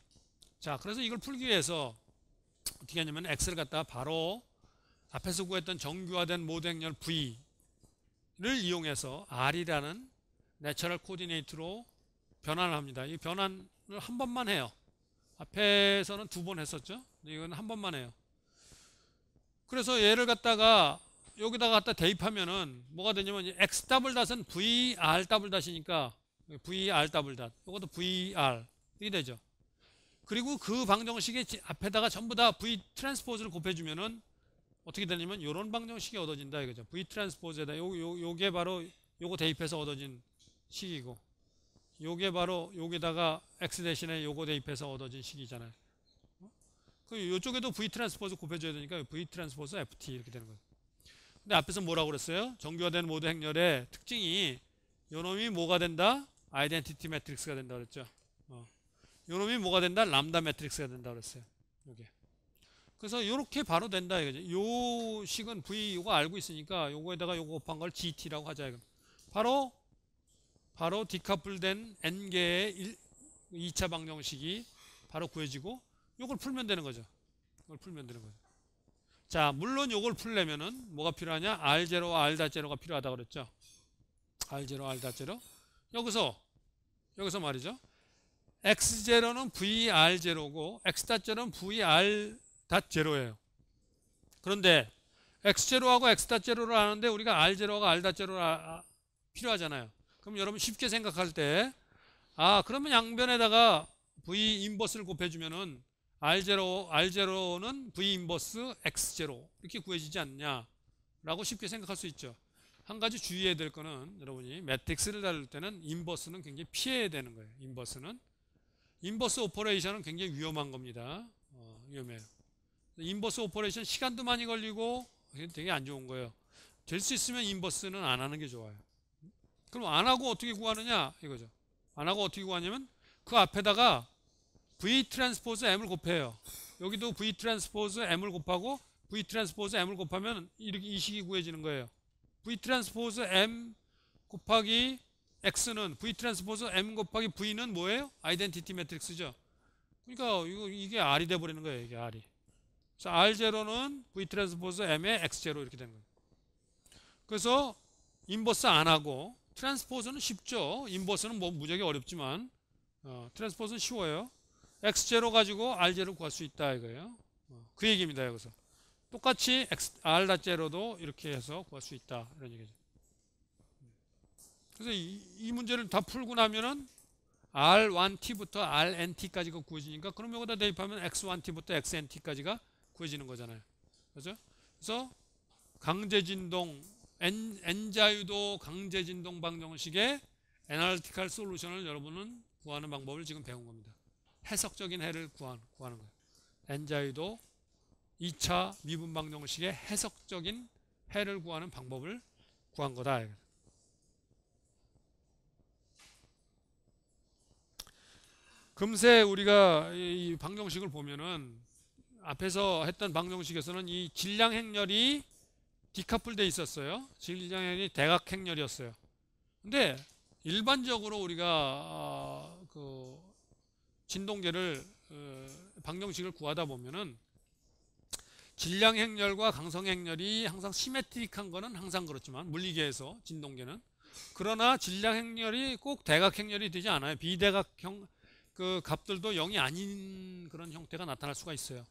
자, 그래서 이걸 풀기 위해서 어떻게 하냐면 x를 갖다가 바로 앞에서 구했던 정규화된 모드 행렬 v를 이용해서 r이라는 내처럴 코디네이트로 변환을 합니다. 이 변환을 한 번만 해요. 앞에서는 두 번 했었죠. 이건 한 번만 해요. 그래서 얘를 갖다가 여기다가 갖다 대입하면은 뭐가 되냐면 x 더블 닷은 vr 더블 닷이니까 vr 더블 닷, 이것도 vr 이게 되죠. 그리고 그 방정식의 앞에다가 전부 다 v 트랜스포즈를 곱해주면은 어떻게 되냐면 이런 방정식이 얻어진다 이거죠. v 트랜스포즈에다 요게 바로 요거 대입해서 얻어진 식이고, 요게 바로 여기다가 x 대신에 요거 대입해서 얻어진 식이잖아요. 그 요쪽에도 v 트랜스포즈 곱해줘야 되니까 v 트랜스포즈 ft 이렇게 되는 거예요. 근데 앞에서 뭐라고 그랬어요? 정규화된 모드 행렬의 특징이 요놈이 뭐가 된다? 아이덴티티 매트릭스가 된다 그랬죠. 요놈이 뭐가 된다? 람다 매트릭스가 된다 그랬어요. 요게. 그래서 요렇게 바로 된다 이거죠. 요 식은 v 요거 알고 있으니까 요거에다가 요거 곱한 걸 gt라고 하자 이거. 바로 디카플된 n개의 2차 방정식이 바로 구해지고 요걸 풀면 되는 거죠. 이걸 풀면 되는 거죠. 자, 물론 요걸 풀려면은 뭐가 필요하냐? R0와 R.0가 필요하다 그랬죠. R0, R.0. 여기서 말이죠. X0는 VR0고 X.0는 VR.0예요. 그런데 X0하고 X.0를 하는데 우리가 R0하고 R.0가 필요하잖아요. 그럼 여러분 쉽게 생각할 때, 그러면 양변에다가 V 인버스를 곱해주면은 R0는 V 인버스 X0 이렇게 구해지지 않냐 라고 쉽게 생각할 수 있죠. 한 가지 주의해야 될 거는 여러분이 매트릭스를 다룰 때는 인버스는 굉장히 피해야 되는 거예요. 인버스 오퍼레이션은 굉장히 위험한 겁니다. 위험해요. 인버스 오퍼레이션 시간도 많이 걸리고 되게 안 좋은 거예요. 될 수 있으면 인버스는 안 하는 게 좋아요. 그럼 안 하고 어떻게 구하느냐 이거죠. 안 하고 어떻게 구하냐면 그 앞에다가 V 트랜스포즈 M을 곱해요. 여기도 V 트랜스포즈 M을 곱하고 V 트랜스포즈 M을 곱하면 이렇게 이 식이 구해지는 거예요. V 트랜스포즈 M 곱하기 X는 V 트랜스포즈 M 곱하기 V는 뭐예요? 아이덴티티 매트릭스죠. 그러니까 이게 R이 돼버리는 거예요. 이게 R이. 그래서 R0는 V 트랜스포즈 M의 X0 이렇게 되는 거예요. 그래서 인버스 안 하고 트랜스포즈는 쉽죠. 인버스는 뭐 무지하게 어렵지만 트랜스포즈는 쉬워요. X0 가지고 R0 구할 수 있다 이거예요. 그 얘기입니다. 여기서 똑같이 R0도 이렇게 해서 구할 수 있다 이런 얘기죠. 그래서 이 문제를 다 풀고 나면은 R1T부터 RNT까지가 구해지니까 그럼 여기다 대입하면 X1T부터 XNT까지가 구해지는 거잖아요. 그죠? 그래서 강제진동 N자유도 강제진동 방정식의 애널리티컬 솔루션을 여러분은 구하는 방법을 지금 배운 겁니다. 해석적인 해를 구하는 거예요. N자유도 2차 미분 방정식의 해석적인 해를 구하는 방법을 구한 거다. 금세 우리가 이 방정식을 보면은 앞에서 했던 방정식에서는 이 질량 행렬이 디카플 돼 있었어요. 질량 행렬이 대각 행렬이었어요. 근데 일반적으로 우리가 그 진동계를 방정식을 구하다 보면은 질량 행렬과 강성 행렬이 항상 시메트릭한 거는 항상 그렇지만 물리계에서 진동계는 그러나 질량 행렬이 꼭 대각 행렬이 되지 않아요. 비대각형 그 값들도 0이 아닌 그런 형태가 나타날 수가 있어요.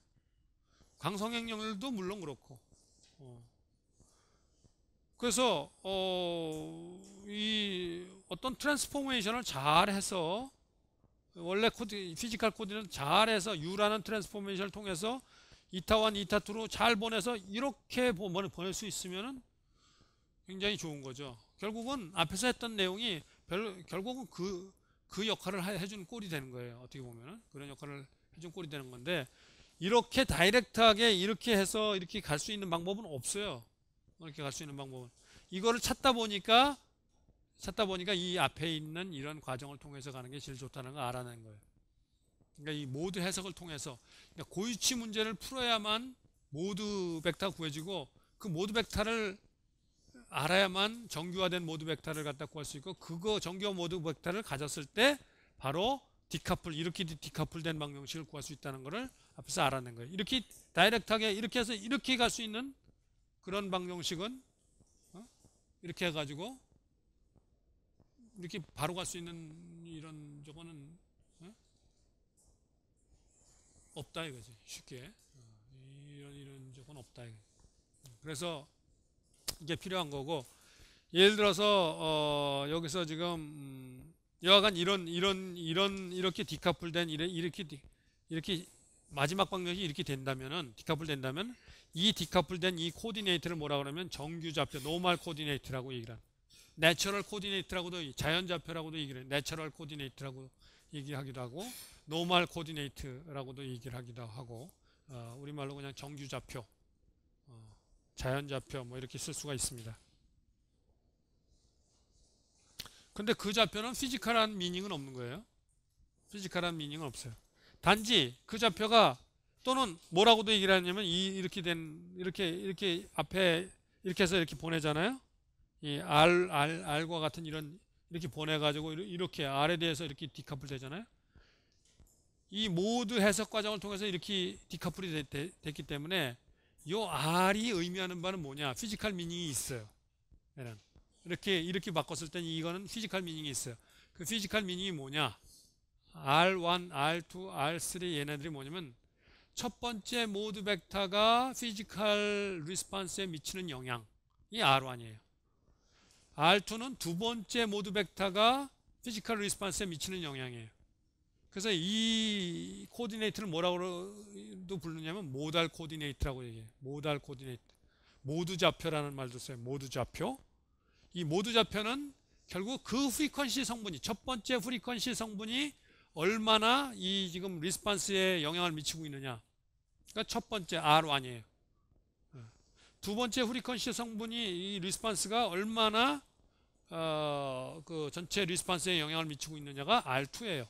강성행렬도 물론 그렇고. 그래서 이 어떤 트랜스포메이션을 잘해서 원래 피지컬 코디는 잘해서 U라는 트랜스포메이션을 통해서 이타1, 이타2로 잘 보내서 이렇게 보낼 수 있으면은 굉장히 좋은 거죠. 결국은 앞에서 했던 내용이 결국은 그 역할을 해준 꼴이 되는 거예요. 어떻게 보면 그런 역할을 해준 꼴이 되는 건데 이렇게 다이렉트하게 이렇게 해서 이렇게 갈 수 있는 방법은 없어요. 이렇게 갈 수 있는 방법은 이거를 찾다 보니까 이 앞에 있는 이런 과정을 통해서 가는 게 제일 좋다는 걸 알아낸 거예요. 그러니까 이 모드 해석을 통해서 그러니까 고위치 문제를 풀어야만 모드 벡터가 구해지고 그 모드 벡터를 알아야만 정규화된 모드 벡터를 갖다 구할 수 있고 그거 정규화 모드 벡터를 가졌을 때 바로 이렇게 디카플된 방정식을 구할 수 있다는 것을 앞에서 알아낸 거예요. 이렇게 다이렉트하게 이렇게 해서 이렇게 갈 수 있는 그런 방정식은 이렇게 해가지고 이렇게 바로 갈 수 있는 이런 저거는 없다 이거지. 쉽게 이런 적은 없다. 그래서 이게 필요한 거고 예를 들어서 여기서 지금 여하간 이렇게 디카플된 이렇게 마지막 방정식이 이렇게 된다면은 디카플 된다면 이 디카플된 이 코디네이트를 뭐라 그러면 정규좌표 노멀 코디네이트라고 얘기를 합니다. 내추럴 코디네이트라고도 자연좌표라고도 얘기를 해요. 내추럴 코디네이트라고 얘기하기도 하고 노멀 코디네이트라고도 얘기를 하기도 하고 우리말로 그냥 정규좌표 자연좌표 뭐 이렇게 쓸 수가 있습니다. 근데 그 좌표는 피지컬한 미닝은 없는 거예요. 피지컬한 미닝은 없어요. 단지 그 좌표가 또는 뭐라고도 얘기를 하냐면 이렇게 앞에 이렇게 해서 이렇게 보내잖아요. 이 R과 같은 이렇게 보내가지고 이렇게 R에 대해서 이렇게 디카플 되잖아요. 이 모드 해석 과정을 통해서 이렇게 디카플이 됐기 때문에 요 R이 의미하는 바는 뭐냐? 피지컬 미닝이 있어요. 얘는. 이렇게 바꿨을 땐 이거는 피지컬 미닝이 있어요. 그 피지컬 미닝이 뭐냐? R1, R2, R3 얘네들이 뭐냐면 첫 번째 모드 벡터가 피지컬 리스폰스에 미치는 영향이 R1이에요. R2는 두 번째 모드 벡터가 피지컬 리스폰스에 미치는 영향이에요. 그래서 이 코디네이트를 뭐라고도 부르냐면 모달 코디네이트라고 얘기해요. 모달 코디네이트. 모드 좌표라는 말도 써요. 모드 좌표. 이 모드 좌표는 결국 그 프리퀀시 성분이 첫 번째 프리퀀시 성분이 얼마나 이 지금 리스폰스에 영향을 미치고 있느냐. 그러니까 첫 번째 R1이에요. 두 번째 프리퀀시 성분이 이 리스폰스가 얼마나 그 전체 리스폰스에 영향을 미치고 있느냐가 R2예요.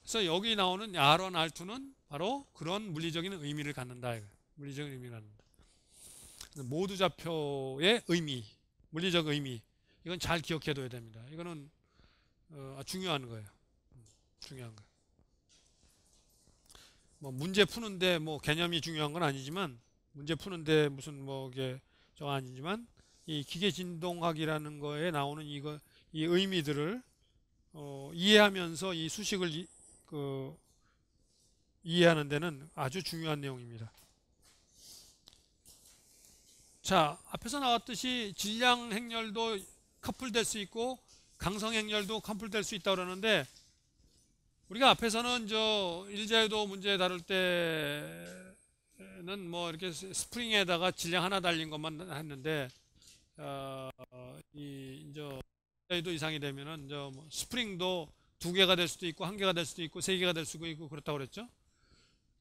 그래서 여기 나오는 R1, R2는 바로 그런 물리적인 의미를 갖는다. 물리적인 의미를 갖는다. 모드 좌표의 의미, 물리적 의미. 이건 잘 기억해둬야 됩니다. 이거는 중요한 거예요. 중요한 거. 뭐 문제 푸는데 뭐 개념이 중요한 건 아니지만 문제 푸는데 무슨 뭐 이게 저 아니지만 이 기계 진동학이라는 거에 나오는 이거 이 의미들을 이해하면서 이 수식을 이해하는 데는 아주 중요한 내용입니다. 자, 앞에서 나왔듯이 질량 행렬도 커플될 수 있고 강성 행렬도 커플될 수 있다고 그러는데 우리가 앞에서는 저 일자유도 문제 다룰 때는 뭐 이렇게 스프링에다가 질량 하나 달린 것만 했는데 이 이제 일자유도 이상이 되면은 뭐 스프링도 두 개가 될 수도 있고 한 개가 될 수도 있고 세 개가 될 수도 있고 그렇다고 그랬죠.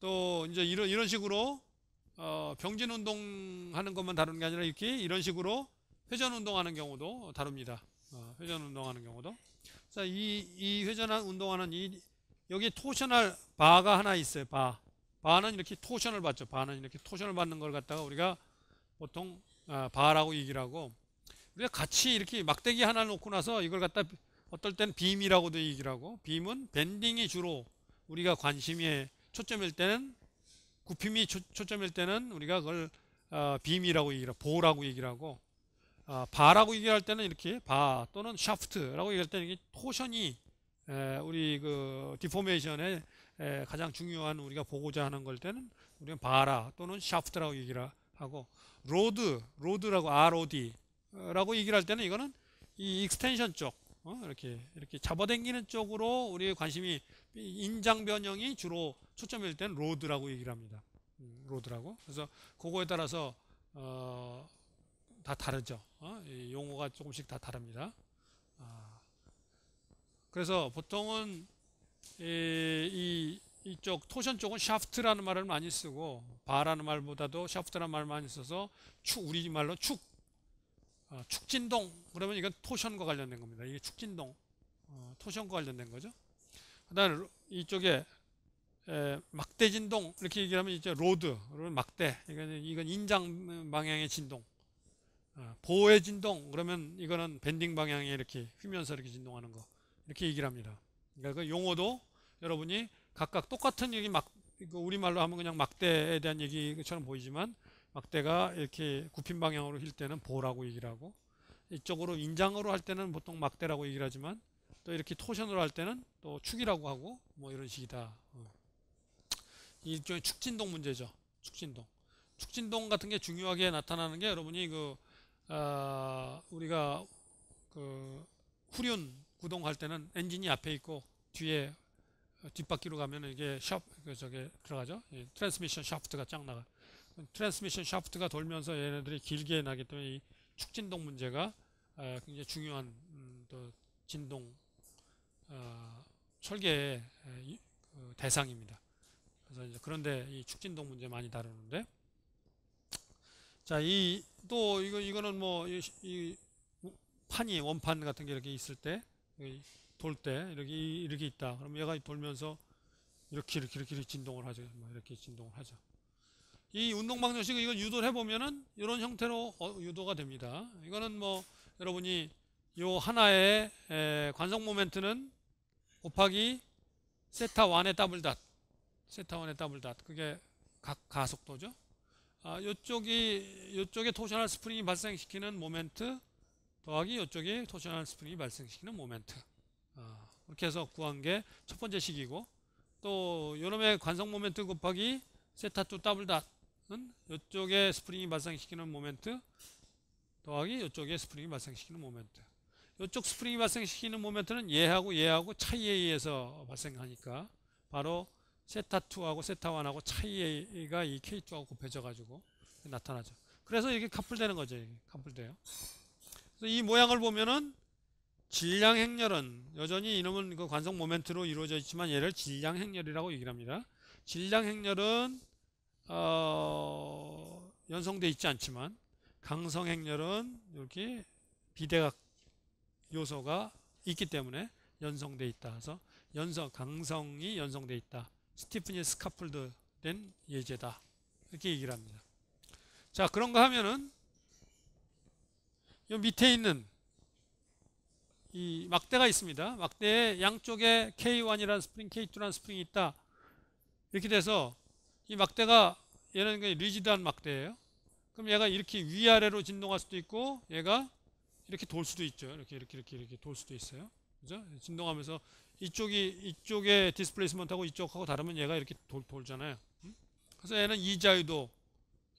또 이제 이런 식으로 병진 운동하는 것만 다루는 게 아니라 이렇게 이런 식으로 회전 운동하는 경우도 다룹니다. 회전 운동하는 경우도. 자, 이 회전 운동하는 여기 토셔널 바가 하나 있어요. 바는 이렇게 토션을 받죠. 바는 이렇게 토션을 받는 걸 갖다가 우리가 보통 바라고 얘기를 하고 우리가 같이 이렇게 막대기 하나 놓고 나서 이걸 갖다 어떨 땐 빔이라고도 얘기를 하고 빔은 밴딩이 주로 우리가 관심이 초점일 때는 굽힘이 초점일 때는 우리가 그걸 빔이라고 얘기를 하고 보라고 얘기를 하고 바라고 얘기할 때는 이렇게 바 또는 샤프트라고 얘기할 때는 이게 토션이 우리 그 디포메이션의 가장 중요한 우리가 보고자 하는 걸 때는 우리가 바라 또는 샤프트라고 얘기를 하고 로드라고 ROD라고 얘기를 할 때는 이거는 이 익스텐션 쪽 이렇게 잡아당기는 쪽으로 우리의 관심이 인장 변형이 주로 초점일 때는 로드라고 얘기를 합니다. 로드라고. 그래서 그거에 따라서 다 다르죠. 용어가 조금씩 다 다릅니다. 그래서 보통은 이쪽 토션 쪽은 샤프트라는 말을 많이 쓰고 바라는 말보다도 샤프트라는 말을 많이 써서 우리 말로 축진동 그러면 이건 토션과 관련된 겁니다. 이게 축진동 토션과 관련된 거죠. 그다음에 이쪽에 막대 진동 이렇게 얘기하면 이제 로드 그러면 막대 이건 인장 방향의 진동 보호의 진동 그러면 이거는 밴딩 방향에 이렇게 휘면서 이렇게 진동하는 거 이렇게 얘기를 합니다. 그러니까 그 용어도 여러분이 각각 똑같은 얘기 우리말로 하면 그냥 막대에 대한 얘기처럼 보이지만 막대가 이렇게 굽힌 방향으로 휠 때는 보라고 얘기를 하고 이쪽으로 인장으로 할 때는 보통 막대라고 얘기를 하지만 또 이렇게 토션으로 할 때는 또 축이라고 하고 뭐 이런 식이다. 일종의 축진동 문제죠. 축진동 같은 게 중요하게 나타나는 게 여러분이 우리가 그 후륜 구동할 때는 엔진이 앞에 있고 뒤에 뒷바퀴로 가면 이게 저게 들어가죠. 트랜스미션 샤프트가 쫙 나가. 트랜스미션 샤프트가 돌면서 얘네들이 길게 나기 때문에 이 축진동 문제가 굉장히 중요한 또 진동 설계의 대상입니다. 그래서 이제 그런데 이 축진동 문제 많이 다루는데 자, 이거는 뭐 이 판이 원판 같은 게 이렇게 있을 때 돌 때 이렇게 있다. 그럼 얘가 돌면서 이렇게 진동을 하죠. 뭐 이렇게 진동을 하죠. 이 운동 방정식을 이걸 유도를 해보면은 이런 형태로 유도가 됩니다. 이거는 뭐 여러분이 요 하나의 관성 모멘트는 곱하기 세타 1의 더블 닷 그게 각 가속도죠. 요쪽에 토셔널 스프링이 발생시키는 모멘트 더하기 요쪽에 토셔널 스프링이 발생시키는 모멘트 그렇게 해서 구한 게 첫 번째 식이고 또 요놈의 관성 모멘트 곱하기 세타2 더블 닷은 요쪽에 스프링이 발생시키는 모멘트 더하기 요쪽에 스프링이 발생시키는 모멘트 요쪽 스프링이 발생시키는 모멘트는 얘하고 차이에 의해서 발생하니까 바로 세타2하고 세타1하고 차이가 이 K2하고 곱해져 가지고 나타나죠. 그래서 이렇게 카플되는 거죠. 이게 카플돼요. 그래서 이 모양을 보면은 질량 행렬은 여전히 이놈은 그 관성 모멘트로 이루어져 있지만 얘를 질량 행렬이라고 얘기를 합니다. 질량 행렬은 연성되어 있지 않지만 강성 행렬은 이렇게 비대각 요소가 있기 때문에 연성되어 있다. 그래서 강성이 연성되어 있다. 스티프니스 카플드 된 예제다. 이렇게 얘기를 합니다. 자, 그런가 하면은 이 밑에 있는 이 막대가 있습니다. 막대에 양쪽에 K1이라는 스프링, K2라는 스프링이 있다. 이렇게 돼서 이 막대가 얘는 리지드한 막대예요. 그럼 얘가 이렇게 위아래로 진동할 수도 있고 얘가 이렇게 돌 수도 있죠. 이렇게 돌 수도 있어요. 그죠? 진동하면서 이쪽에 디스플레이스먼트하고 이쪽하고 다르면 얘가 이렇게 돌잖아요. 그래서 얘는 이자유도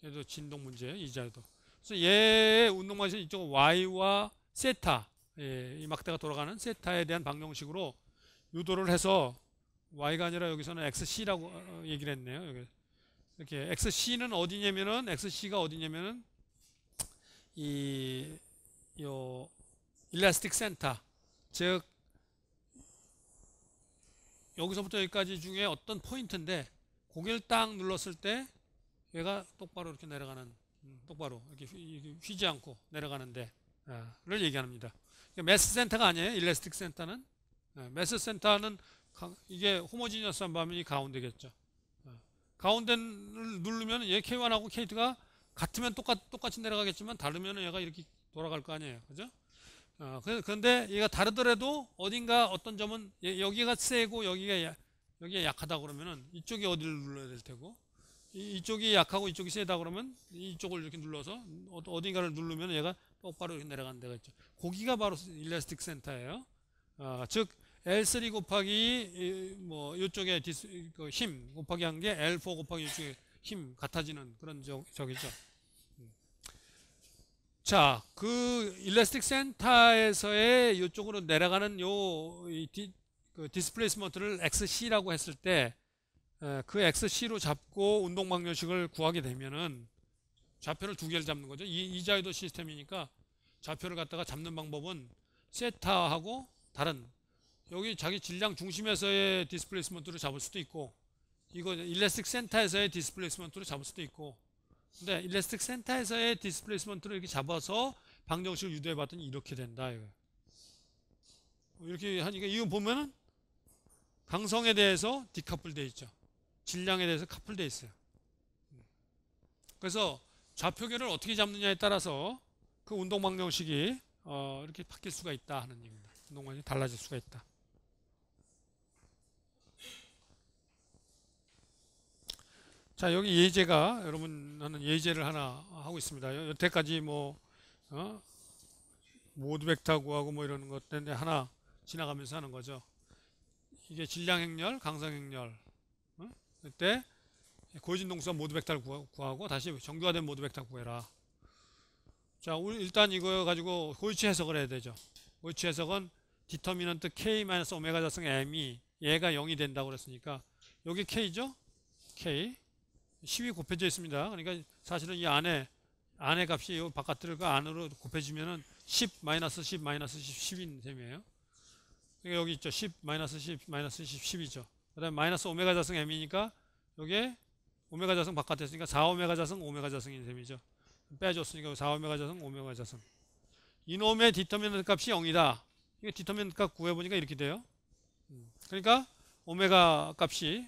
얘도 진동 문제예요. 이자유도. 그래서 얘의 운동 방식은 이쪽 Y와 세타, 이 막대가 돌아가는 세타에 대한 방정식으로 유도를 해서 Y가 아니라 여기서는 XC라고 얘기를 했네요. 여기 이렇게 XC는 어디냐면은 XC가 어디냐면은 요 일라스틱 센터, 즉 여기서부터 여기까지 중에 어떤 포인트인데 고개를 딱 눌렀을 때 얘가 똑바로 이렇게 내려가는, 똑바로 이렇게 휘지 않고 내려가는데 를 얘기합니다. 매스 센터가 아니에요. 일라스틱 센터는. 매스 센터는 이게 호모지니어스한 반면이 가운데겠죠. 가운데를 누르면 얘 K1하고 K2가 같으면 똑같이 내려가겠지만 다르면 얘가 이렇게 돌아갈 거 아니에요. 그죠? 그런데 얘가 다르더라도 어딘가 어떤 점은 여기가 세고 여기가 약하다 그러면은 이쪽이 어디를 눌러야 될 테고, 이쪽이 약하고 이쪽이 세다 그러면 이쪽을 이렇게 눌러서 어딘가를 누르면 얘가 똑바로 이렇게 내려가는 데가 있죠. 거기가 바로 일라스틱 센터예요. 즉 L3 곱하기 뭐 이쪽에 힘 곱하기 한 게 L4 곱하기 이쪽에 힘 같아지는 그런 적이죠. 자, 그 일라스틱 센터에서의 이쪽으로 내려가는 그 디스플레이스먼트를 XC라고 했을 때 그 XC로 잡고 운동 방정식을 구하게 되면은 좌표를 두 개를 잡는 거죠. 이자유도 시스템이니까 좌표를 갖다가 잡는 방법은 세타하고 다른 여기 자기 질량 중심에서의 디스플레이스먼트를 잡을 수도 있고, 이거 일라스틱 센터에서의 디스플레이스먼트를 잡을 수도 있고, 근데 일라스틱 센터에서의 디스플레이스먼트를 이렇게 잡아서 방정식을 유도해 봤더니 이렇게 된다 이거. 이렇게 하니까 이거 보면은 강성에 대해서 디커플 돼 있죠. 질량에 대해서 커플 돼 있어요. 그래서 좌표계를 어떻게 잡느냐에 따라서 그 운동 방정식이 이렇게 바뀔 수가 있다 하는 얘기입니다. 운동 방정식이 달라질 수가 있다. 자, 여기 예제가 여러분 하는 예제를 하나 하고 있습니다. 여태까지 뭐 모드 벡터 구하고 뭐 이러는 것 때문에 하나 지나가면서 하는 거죠. 이게 질량 행렬, 강성 행렬. 그때 고진동수와 모드 벡터를 구하고 다시 정교화된 모드 벡터 구해라. 자, 일단 이거 가지고 고이치 해석을 해야 되죠. 고이치 해석은 디터미넌트 K-오메가 자승 M이 얘가 0이 된다고 그랬으니까 여기 K죠? K 10이 곱해져 있습니다. 그러니까 사실은 이 안에 값이 이 바깥을 그 안으로 곱해지면은 10 마이너스 10 마이너스 10 10인 셈이에요. 그러니까 여기 있죠. 10 마이너스 10 마이너스 10 10이죠. 그다음에 마이너스 오메가 자승 M이니까 여기에 오메가 자승 바깥에 있으니까 4오메가 자승 오메가 자승인 셈이죠. 빼줬으니까 4오메가 자승 오메가 자승. 이놈의 디터미넌트 값이 0이다. 이거 디터미넌트 값 구해보니까 이렇게 돼요. 그러니까 오메가 값이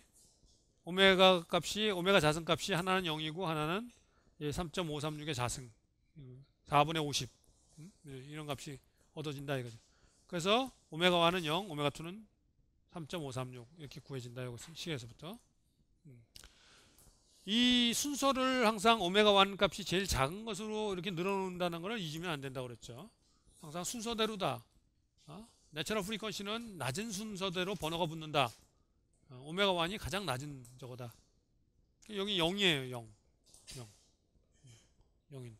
오메가 자승 값이 하나는 0이고 하나는 3.536의 자승 4분의 50 이런 값이 얻어진다 이거죠. 그래서 오메가 1은 0, 오메가 2는 3.536 이렇게 구해진다 이거 식에서부터. 이 순서를 항상 오메가 1 값이 제일 작은 것으로 이렇게 늘어놓는다는 것을 잊으면 안 된다고 그랬죠. 항상 순서대로다. 내처럴 프리퀀시는 낮은 순서대로 번호가 붙는다. 오메가 1이 가장 낮은 저거다. 여기 0이에요. 0. 0인.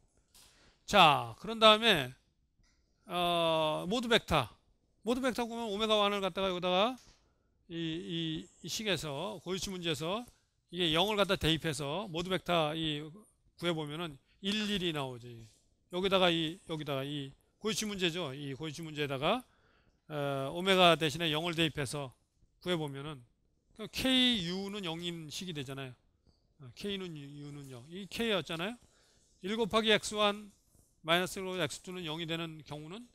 자, 그런 다음에 모드 벡터 보면 오메가 1을 갖다가 여기다가 이 식에서 고유치 문제에서 이게 0을 갖다 대입해서 모드 벡터 구해보면은 11이 나오지. 여기다가 이 고유치 문제죠. 이 고유치 문제에다가 오메가 대신에 0을 대입해서 구해보면은 KU는 0인 식이 되잖아요. K는 U는 0. 이 K였잖아요. 1 곱하기 X1 마이너스 1 곱하기 X2는 0이 되는 경우는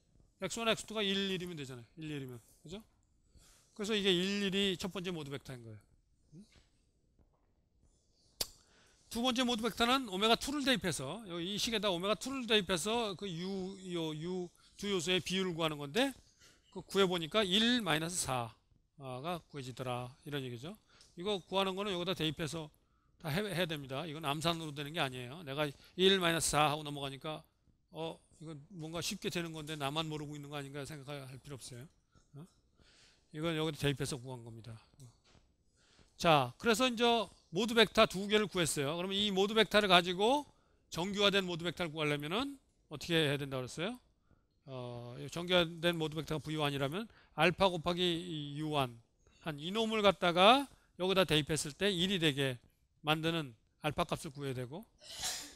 X1, X2가 1, 1이면 되잖아요. 1, 1이면. 그죠? 그래서 이게 1, 1이 첫 번째 모드 벡터인 거예요. 두 번째 모드 벡터는 오메가 2를 대입해서 이 식에다 오메가 2를 대입해서 그 두 요소의 비율을 구하는 건데 그 구해보니까 1 마이너스 4가 구해지더라. 이런 얘기죠. 이거 구하는 거는 여기다 대입해서 다 해야 됩니다. 이건 암산으로 되는 게 아니에요. 내가 1 마이너스 4 하고 넘어가니까 이거 뭔가 쉽게 되는 건데 나만 모르고 있는 거 아닌가 생각할 필요 없어요. 이건 여기다 대입해서 구한 겁니다. 자, 그래서 이제 모드 벡터 두 개를 구했어요. 그러면 이 모드 벡터를 가지고 정규화된 모드 벡터를 구하려면은 어떻게 해야 된다고 그랬어요? 정규화된 모드 벡터가 V1이라면 알파 곱하기 U1 한 이놈을 갖다가 여기다 대입했을 때 1이 되게 만드는 알파 값을 구해야 되고,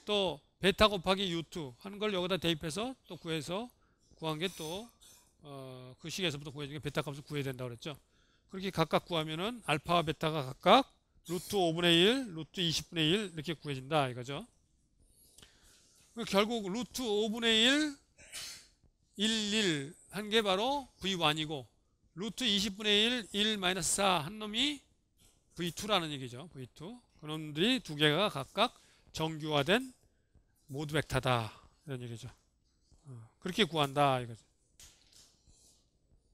또 베타 곱하기 U2 하는 걸 여기다 대입해서 또 구해서 구한 게 또 그 식에서부터 구해진 게 베타 값을 구해야 된다고 그랬죠. 그렇게 각각 구하면은 알파와 베타가 각각 루트 5분의 1, 루트 20분의 1 이렇게 구해진다 이거죠. 결국 루트 5분의 1, 1 한 게 바로 V1이고, 루트 20분의 1, 1 마이너스 4 한 놈이 V2라는 얘기죠. V2. 그놈들이 두 개가 각각 정규화된 모드 벡터다 이런 얘기죠. 그렇게 구한다 이거죠.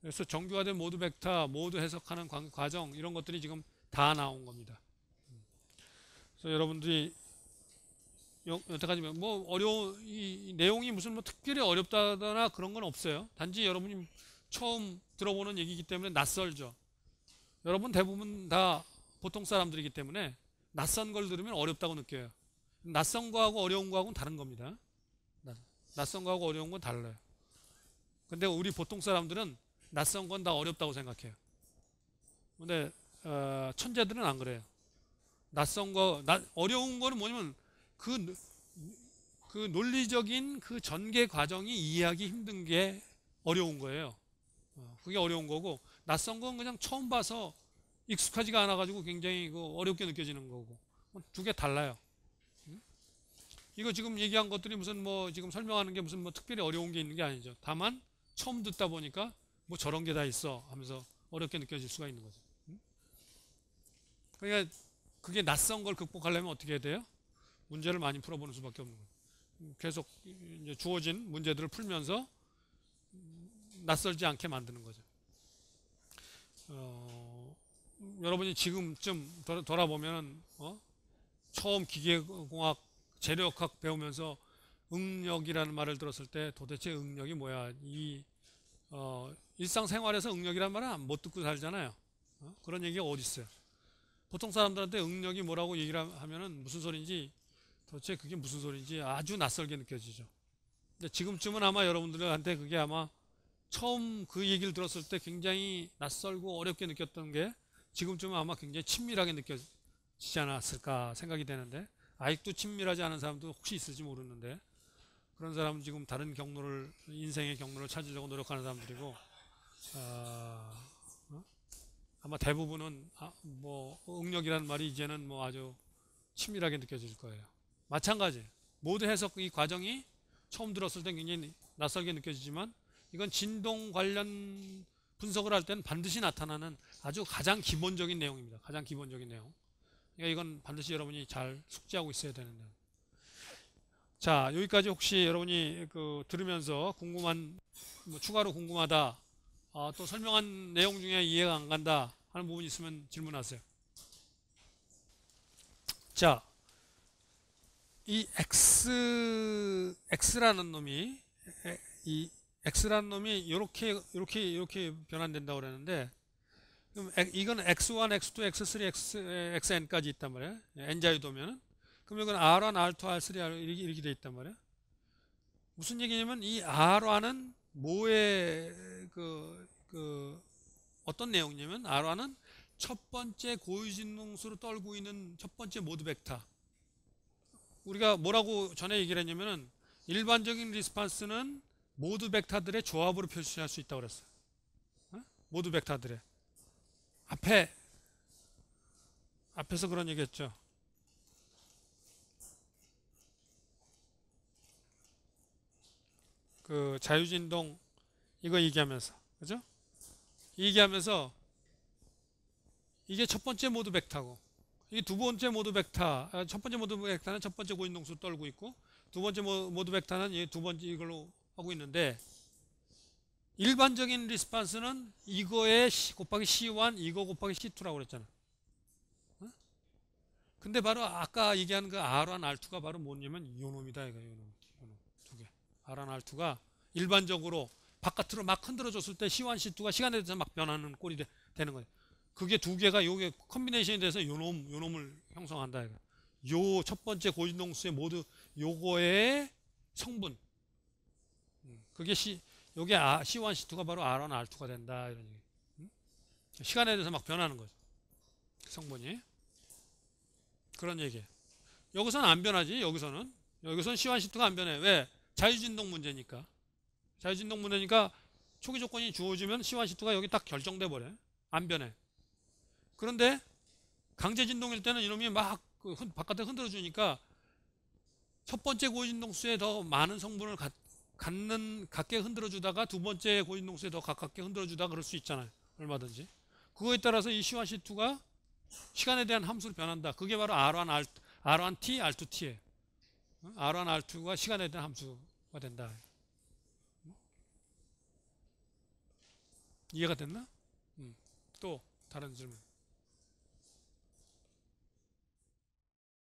그래서 정규화된 모드 벡터, 모드 해석하는 과정 이런 것들이 지금 다 나온 겁니다. 그래서 여러분들이 여태까지 뭐 이 내용이 무슨 뭐 특별히 어렵다거나 그런 건 없어요. 단지 여러분이 처음 들어보는 얘기이기 때문에 낯설죠. 여러분 대부분 다 보통 사람들이기 때문에 낯선 걸 들으면 어렵다고 느껴요. 낯선 거하고 어려운 거하고는 다른 겁니다. 낯선 거하고 어려운 건 달라요. 근데 우리 보통 사람들은 낯선 건 다 어렵다고 생각해요. 근데 천재들은 안 그래요. 낯선 거, 어려운 거는 뭐냐면 그 논리적인 그 전개 과정이 이해하기 힘든 게 어려운 거예요. 그게 어려운 거고, 낯선 건 그냥 처음 봐서 익숙하지가 않아가지고 굉장히 어렵게 느껴지는 거고, 두 개 달라요. 이거 지금 얘기한 것들이 무슨 뭐 지금 설명하는 게 무슨 뭐 특별히 어려운 게 있는 게 아니죠. 다만 처음 듣다 보니까 뭐 저런 게 다 있어 하면서 어렵게 느껴질 수가 있는 거죠. 그러니까 그게 낯선 걸 극복하려면 어떻게 해야 돼요? 문제를 많이 풀어보는 수밖에 없는 거예요. 계속 이제 주어진 문제들을 풀면서 낯설지 않게 만드는 거죠. 여러분이 지금쯤 돌아보면 처음 기계공학, 재료학학 배우면서 응력이라는 말을 들었을 때 도대체 응력이 뭐야? 일상생활에서 응력이라는 말은 못 듣고 살잖아요. 그런 얘기가 어디 있어요? 보통 사람들한테 응력이 뭐라고 얘기를 하면은 무슨 소리인지, 도대체 그게 무슨 소리인지 아주 낯설게 느껴지죠. 근데 지금쯤은 아마 여러분들한테 그게 아마 처음 그 얘기를 들었을 때 굉장히 낯설고 어렵게 느꼈던 게 지금쯤은 아마 굉장히 친밀하게 느껴지지 않았을까 생각이 되는데, 아직도 친밀하지 않은 사람도 혹시 있을지 모르는데, 그런 사람은 지금 다른 경로를, 인생의 경로를 찾으려고 노력하는 사람들이고, 아마 대부분은 뭐 응력이라는 말이 이제는 뭐 아주 친밀하게 느껴질 거예요. 마찬가지, 모드 해석 이 과정이 처음 들었을 때 굉장히 낯설게 느껴지지만, 이건 진동 관련 분석을 할 때는 반드시 나타나는 아주 가장 기본적인 내용입니다. 가장 기본적인 내용. 그러니까 이건 반드시 여러분이 잘 숙지하고 있어야 되는데. 자, 여기까지 혹시 여러분이 들으면서 궁금한, 뭐 추가로 궁금하다, 또 설명한 내용 중에 이해가 안 간다 하는 부분이 있으면 질문하세요. 자, 이 X라는 놈이, 이렇게 변환된다고 그러는데, 그럼 이건 X1, X2, X3, XN까지 있단 말이에요. N자유도면은. 그럼 이건 R1, R2, R3 이렇게 돼 있단 말이에요. 무슨 얘기냐면 이 R1은 뭐의 어떤 내용이냐면, R1은 첫 번째 고유진동수로 떨고 있는 첫 번째 모드 벡터. 우리가 뭐라고 전에 얘기를 했냐면은, 일반적인 리스판스는 모드 벡터들의 조합으로 표시할 수 있다고 그랬어요. 모드 벡터들의 앞에서 그런 얘기 했죠. 그 자유진동 이거 얘기하면서, 그죠? 얘기하면서 이게 첫 번째 모드 벡터고, 이게 두 번째 모드 벡터, 첫 번째 모드 벡터는 첫 번째 고인동수 떨고 있고, 두 번째 모드 벡터는 이 두 번째 이걸로 하고 있는데, 일반적인 리스판스는 이거에 곱하기 C1, 이거 곱하기 C2라고 그랬잖아. 어? 근데 바로 아까 얘기한 그 R1, R2가 바로 뭐냐면 요놈이다. 이거 요놈 두 개. R1, R2가 일반적으로 바깥으로 막 흔들어줬을 때 C1, C2가 시간에 대해서 막 변하는 꼴이 되는 거예요. 그게 두 개가 요게 컨비네이션이 돼서 요놈을 형성한다. 이거. 요 첫 번째 고진동수의 모두 요거의 성분. 그게 요게 C1, C2가 바로 R1, R2가 된다. 이런 얘기. 시간에 대해서 막 변하는 거죠. 성분이. 그런 얘기예요. 여기서는 안 변하지. 여기서는 C1, C2가 안 변해. 왜? 자유진동 문제니까. 자유진동 문제니까 초기 조건이 주어지면 C1, C2가 여기 딱 결정돼 버려. 안 변해. 그런데 강제진동일 때는 이놈이 막 바깥에 흔들어 주니까 첫 번째 고진동수에 더 많은 성분을 갖게 흔들어 주다가 두 번째 고진동수에 더 가깝게 흔들어 주다가 그럴 수 있잖아요. 얼마든지. 그거에 따라서 이 C1, C2가 시간에 대한 함수를 변한다. 그게 바로 R1T, R2T예요. R1, R2가 시간에 대한 함수가 된다. 이해가 됐나? 또 다른 질문.